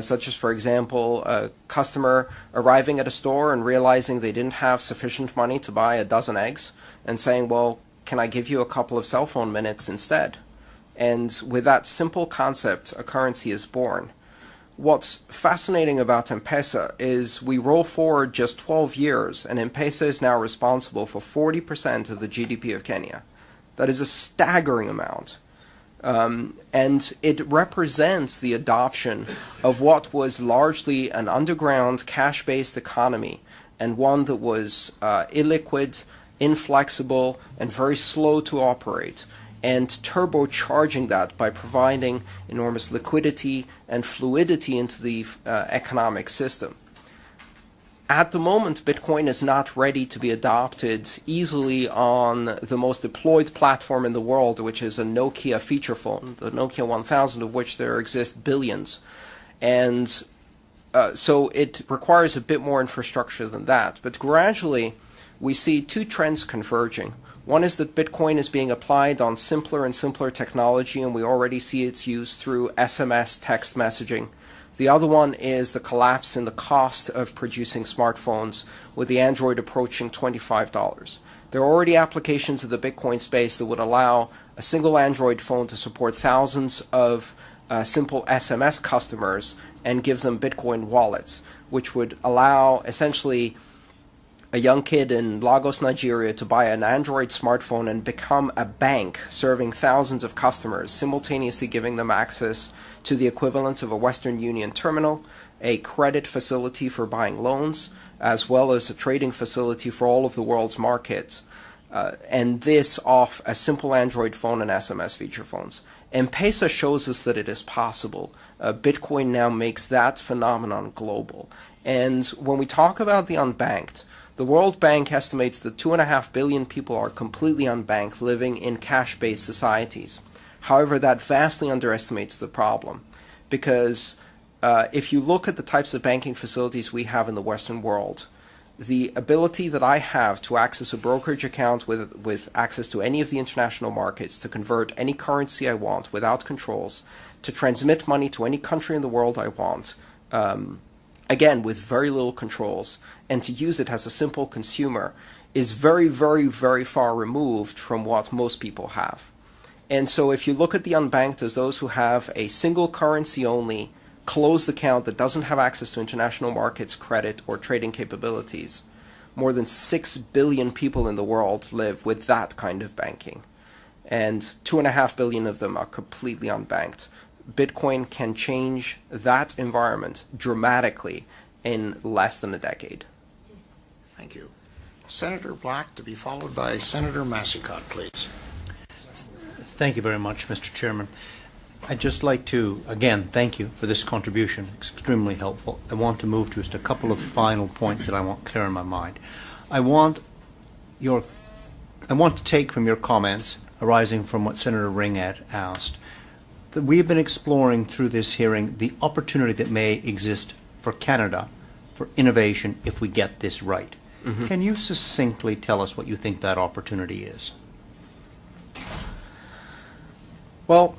such as, for example, a customer arriving at a store and realizing they didn't have sufficient money to buy a dozen eggs and saying, well, can I give you a couple of cell phone minutes instead? And with that simple concept, a currency is born. What's fascinating about M-Pesa is we roll forward just 12 years, and M-Pesa is now responsible for 40% of the GDP of Kenya. That is a staggering amount. And it represents the adoption of what was largely an underground cash-based economy, and one that was illiquid, inflexible, and very slow to operate, and turbocharging that by providing enormous liquidity and fluidity into the economic system. At the moment, Bitcoin is not ready to be adopted easily on the most deployed platform in the world, which is a Nokia feature phone, the Nokia 1000, of which there exist billions. And so it requires a bit more infrastructure than that. But gradually, we see two trends converging. One is that Bitcoin is being applied on simpler and simpler technology, and we already see its use through SMS text messaging. The other one is the collapse in the cost of producing smartphones, with the Android approaching $25. There are already applications in the Bitcoin space that would allow a single Android phone to support thousands of simple SMS customers and give them Bitcoin wallets, which would allow essentially a young kid in Lagos, Nigeria to buy an Android smartphone and become a bank serving thousands of customers, simultaneously giving them access to the equivalent of a Western Union terminal, a credit facility for buying loans, as well as a trading facility for all of the world's markets. And this off a simple Android phone and SMS feature phones. M-Pesa shows us that it is possible. Bitcoin now makes that phenomenon global. And when we talk about the unbanked, the World Bank estimates that 2.5 billion people are completely unbanked, living in cash-based societies. However, that vastly underestimates the problem, because if you look at the types of banking facilities we have in the Western world, the ability that I have to access a brokerage account with access to any of the international markets, to convert any currency I want without controls, to transmit money to any country in the world I want, again, with very little controls, and to use it as a simple consumer, is very, very, very far removed from what most people have. And so if you look at the unbanked as those who have a single currency only closed account that doesn't have access to international markets, credit, or trading capabilities, more than 6 billion people in the world live with that kind of banking, and 2.5 billion of them are completely unbanked. Bitcoin can change that environment dramatically in less than a decade. Thank you. Senator Black, to be followed by Senator Massicotte, please. Thank you very much, Mr. Chairman. I'd just like to, again, thank you for this contribution. Extremely helpful. I want to move to just a couple of final points that I want clear in my mind. I want to take from your comments arising from what Senator Ringett asked, that we've been exploring through this hearing the opportunity that may exist for Canada for innovation if we get this right. Mm-hmm. Can you succinctly tell us what you think that opportunity is? Well,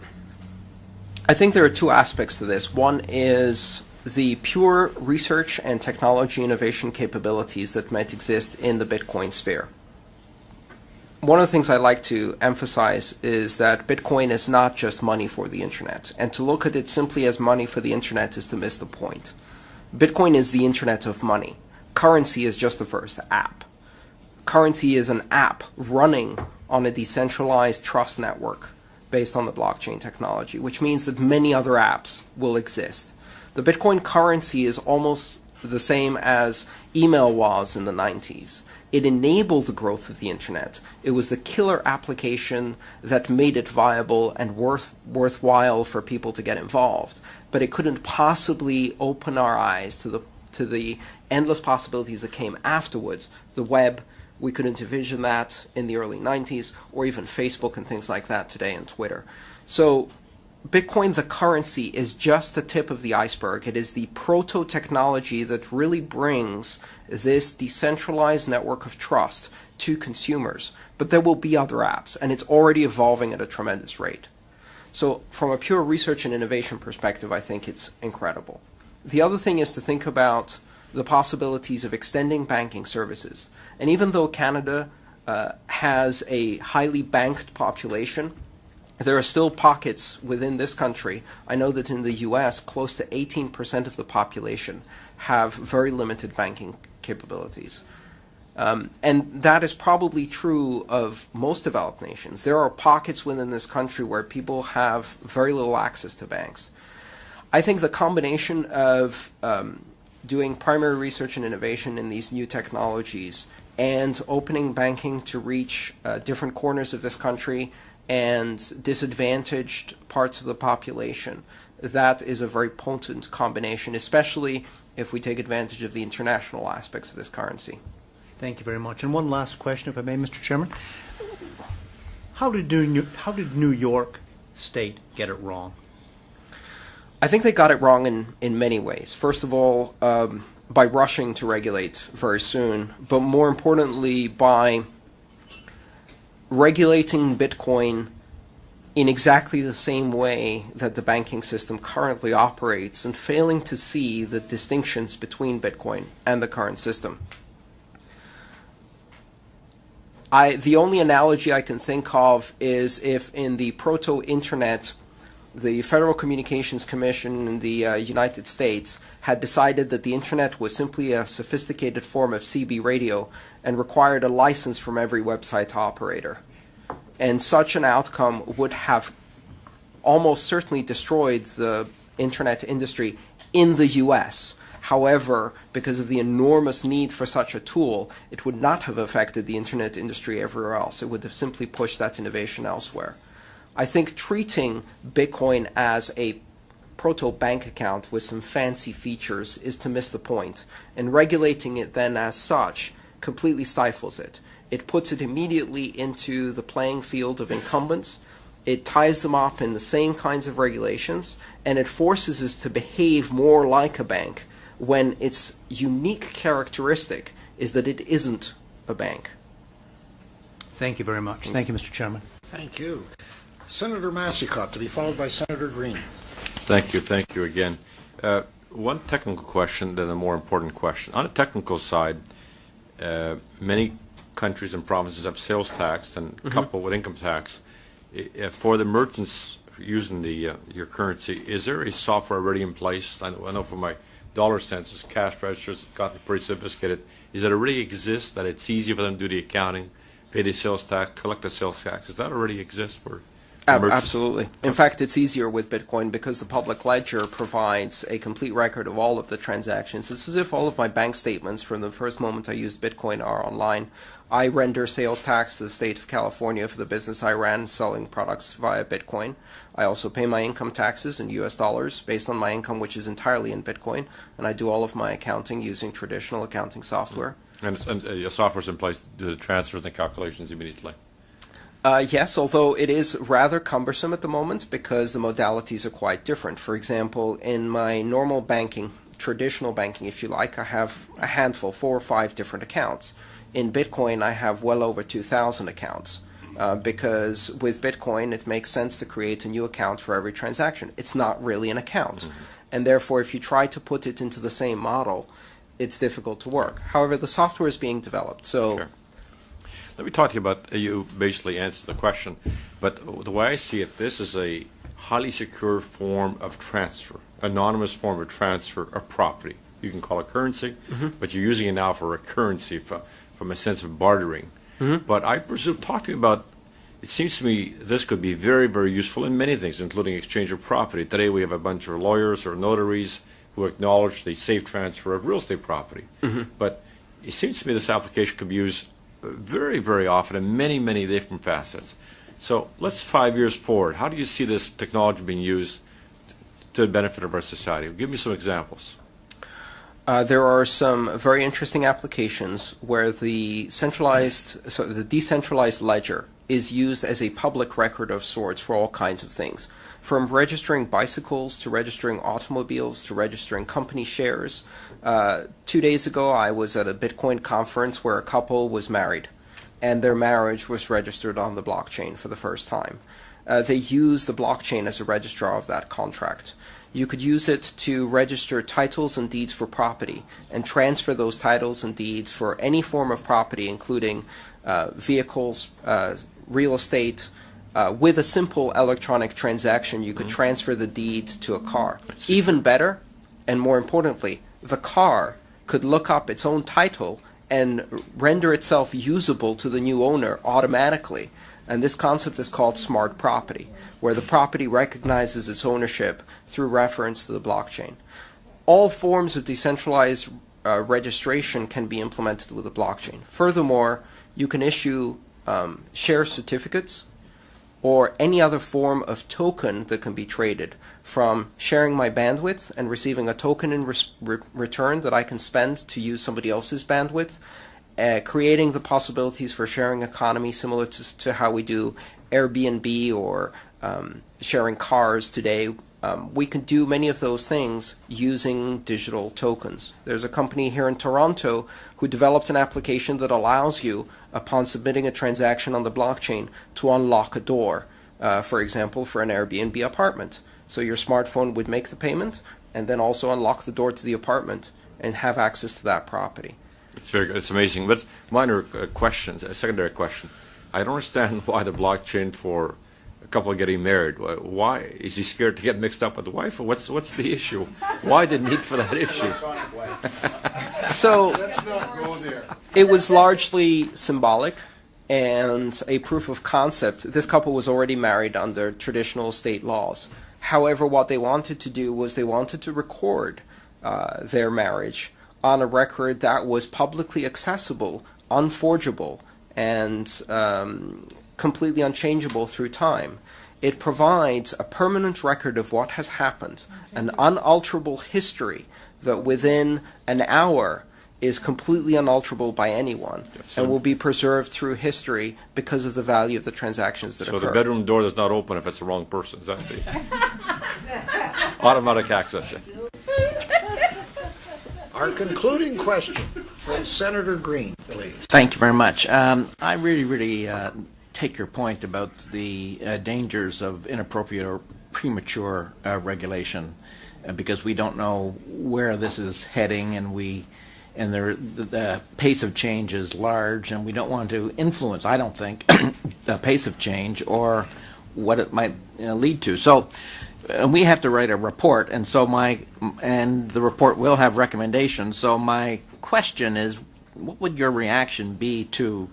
I think there are two aspects to this. One is the pure research and technology innovation capabilities that might exist in the Bitcoin sphere. One of the things I like to emphasize is that Bitcoin is not just money for the internet, and to look at it simply as money for the internet is to miss the point. Bitcoin is the internet of money. Currency is just the first app. Currency is an app running on a decentralized trust network based on the blockchain technology, which means that many other apps will exist. The Bitcoin currency is almost the same as email was in the 90s. It enabled the growth of the internet. It was the killer application that made it viable and worthwhile for people to get involved. But it couldn't possibly open our eyes to the endless possibilities that came afterwards. The web, we couldn't envision that in the early 90s, or even Facebook and things like that today, and Twitter. So Bitcoin, the currency, is just the tip of the iceberg. It is the proto-technology that really brings this decentralized network of trust to consumers. But there will be other apps, and it's already evolving at a tremendous rate. So from a pure research and innovation perspective, I think it's incredible. The other thing is to think about the possibilities of extending banking services. And even though Canada has a highly banked population, there are still pockets within this country. I know that in the US, close to 18% of the population have very limited banking capabilities. And that is probably true of most developed nations. There are pockets within this country where people have very little access to banks. I think the combination of doing primary research and innovation in these new technologies and opening banking to reach different corners of this country and disadvantaged parts of the population, that is a very potent combination, especially if we take advantage of the international aspects of this currency. Thank you very much. And one last question, if I may, Mr. Chairman. How did New York State get it wrong? I think they got it wrong in many ways. First of all, by rushing to regulate very soon, but more importantly, by regulating Bitcoin in exactly the same way that the banking system currently operates and failing to see the distinctions between Bitcoin and the current system. The only analogy I can think of is if in the proto-internet, the Federal Communications Commission in the United States had decided that the internet was simply a sophisticated form of CB radio and required a license from every website operator. And such an outcome would have almost certainly destroyed the internet industry in the US. However, because of the enormous need for such a tool, it would not have affected the internet industry everywhere else. It would have simply pushed that innovation elsewhere. I think treating Bitcoin as a proto-bank account with some fancy features is to miss the point, and regulating it then as such completely stifles it. It puts it immediately into the playing field of incumbents, it ties them up in the same kinds of regulations, and it forces us to behave more like a bank when its unique characteristic is that it isn't a bank. Thank you very much. Thank you, Mr. Chairman. Thank you. Senator Massicotte, to be followed by Senator Green. Thank you again. One technical question, then a more important question. On a technical side, many countries and provinces have sales tax and coupled with income tax. For the merchants using your currency, is there a software already in place? I know for my dollar census, cash registers gotten pretty sophisticated. Is that already exists, that it's easy for them to do the accounting, pay the sales tax, collect the sales tax? Does that already exist for merchants? Absolutely. In fact, it's easier with Bitcoin because the public ledger provides a complete record of all of the transactions. It's as if all of my bank statements from the first moment I used Bitcoin are online. I render sales tax to the state of California for the business I ran selling products via Bitcoin. I also pay my income taxes in US dollars based on my income, which is entirely in Bitcoin. And I do all of my accounting using traditional accounting software. And your software's in place to do the transfers and calculations immediately? Yes, although it is rather cumbersome at the moment because the modalities are quite different. For example, in my normal banking, traditional banking if you like, I have a handful, 4 or 5 different accounts. In Bitcoin, I have well over 2,000 accounts because with Bitcoin, it makes sense to create a new account for every transaction. It's not really an account. And therefore, if you try to put it into the same model, it's difficult to work. However, the software is being developed. So. Sure. Let me talk to you about, you basically answered the question, but the way I see it, this is a highly secure form of transfer, anonymous form of transfer of property. You can call it currency, but you're using it now for a currency from a sense of bartering. But I presume, talk to me about, it seems to me this could be very, very useful in many things, including exchange of property. Today we have a bunch of lawyers or notaries who acknowledge the safe transfer of real estate property. But it seems to me this application could be used very, very often in many, many different facets. So let's 5 years forward. How do you see this technology being used to the benefit of our society? Give me some examples. There are some very interesting applications where the decentralized ledger is used as a public record of sorts for all kinds of things, from registering bicycles to registering automobiles to registering company shares. 2 days ago, I was at a Bitcoin conference where a couple was married, and their marriage was registered on the blockchain for the first time. They used the blockchain as a registrar of that contract. You could use it to register titles and deeds for property and transfer those titles and deeds for any form of property, including vehicles, real estate. With a simple electronic transaction, you could transfer the deed to a car. Even better, and more importantly, the car could look up its own title and render itself usable to the new owner automatically. And this concept is called smart property, where the property recognizes its ownership through reference to the blockchain. All forms of decentralized registration can be implemented with the blockchain. Furthermore, you can issue share certificates or any other form of token that can be traded, from sharing my bandwidth and receiving a token in return that I can spend to use somebody else's bandwidth, creating the possibilities for sharing economy similar to how we do Airbnb or sharing cars today. We can do many of those things using digital tokens. There's a company here in Toronto who developed an application that allows you, upon submitting a transaction on the blockchain, to unlock a door, for example, for an Airbnb apartment. So your smartphone would make the payment and then also unlock the door to the apartment and have access to that property. It's very good. It's amazing. But minor questions, a secondary question. I don't understand why the blockchain for a couple getting married. Why is he scared to get mixed up with the wife, or what's the issue? Why the need for that issue? So Let's not go there. it was largely symbolic and a proof of concept. This couple was already married under traditional state laws. However, what they wanted to do was they wanted to record their marriage on a record that was publicly accessible, unforgeable, and completely unchangeable through time. It provides a permanent record of what has happened, an unalterable history that within an hour is completely unalterable by anyone and will be preserved through history because of the value of the transactions that occur. So the bedroom door does not open if it's the wrong person. Is that the automatic access? Our concluding question from Senator Green, please. Thank you very much. I really take your point about the dangers of inappropriate or premature regulation, because we don't know where this is heading, and the pace of change is large, and we don't want to influence, I don't think, the pace of change or what it might lead to. So we have to write a report, and the report will have recommendations. So my question is, what would your reaction be to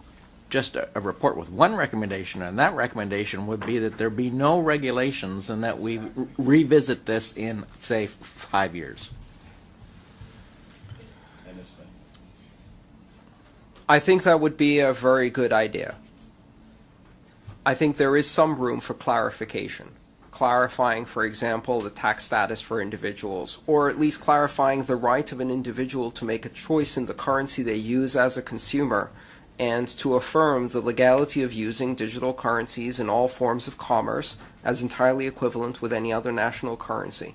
just a report with one recommendation, and that recommendation would be that there be no regulations and that we revisit this in, say, 5 years? I think that would be a very good idea. I think there is some room for clarification. Clarifying, for example, the tax status for individuals, or at least clarifying the right of an individual to make a choice in the currency they use as a consumer, and to affirm the legality of using digital currencies in all forms of commerce as entirely equivalent with any other national currency.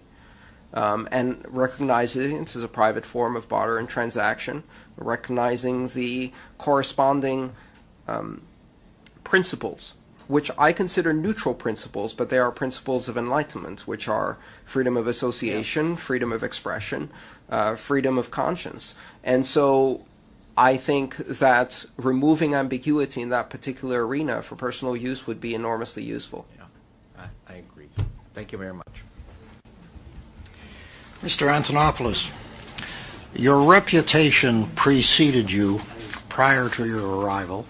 And recognizing it as a private form of barter and transaction, recognizing the corresponding principles, which I consider neutral principles, but they are principles of enlightenment, which are freedom of association, freedom of expression, freedom of conscience. And so I think that removing ambiguity in that particular arena for personal use would be enormously useful. Yeah, I agree. Thank you very much. Mr. Antonopoulos, your reputation preceded you prior to your arrival,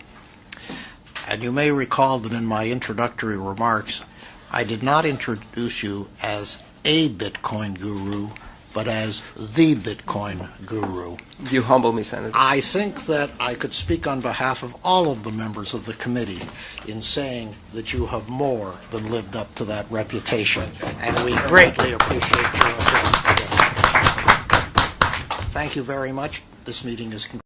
and you may recall that in my introductory remarks, I did not introduce you as a Bitcoin guru, but as the Bitcoin guru. You humble me, Senator. I think that I could speak on behalf of all of the members of the committee in saying that you have more than lived up to that reputation, and we greatly appreciate your efforts today. Thank you very much. This meeting is concluded.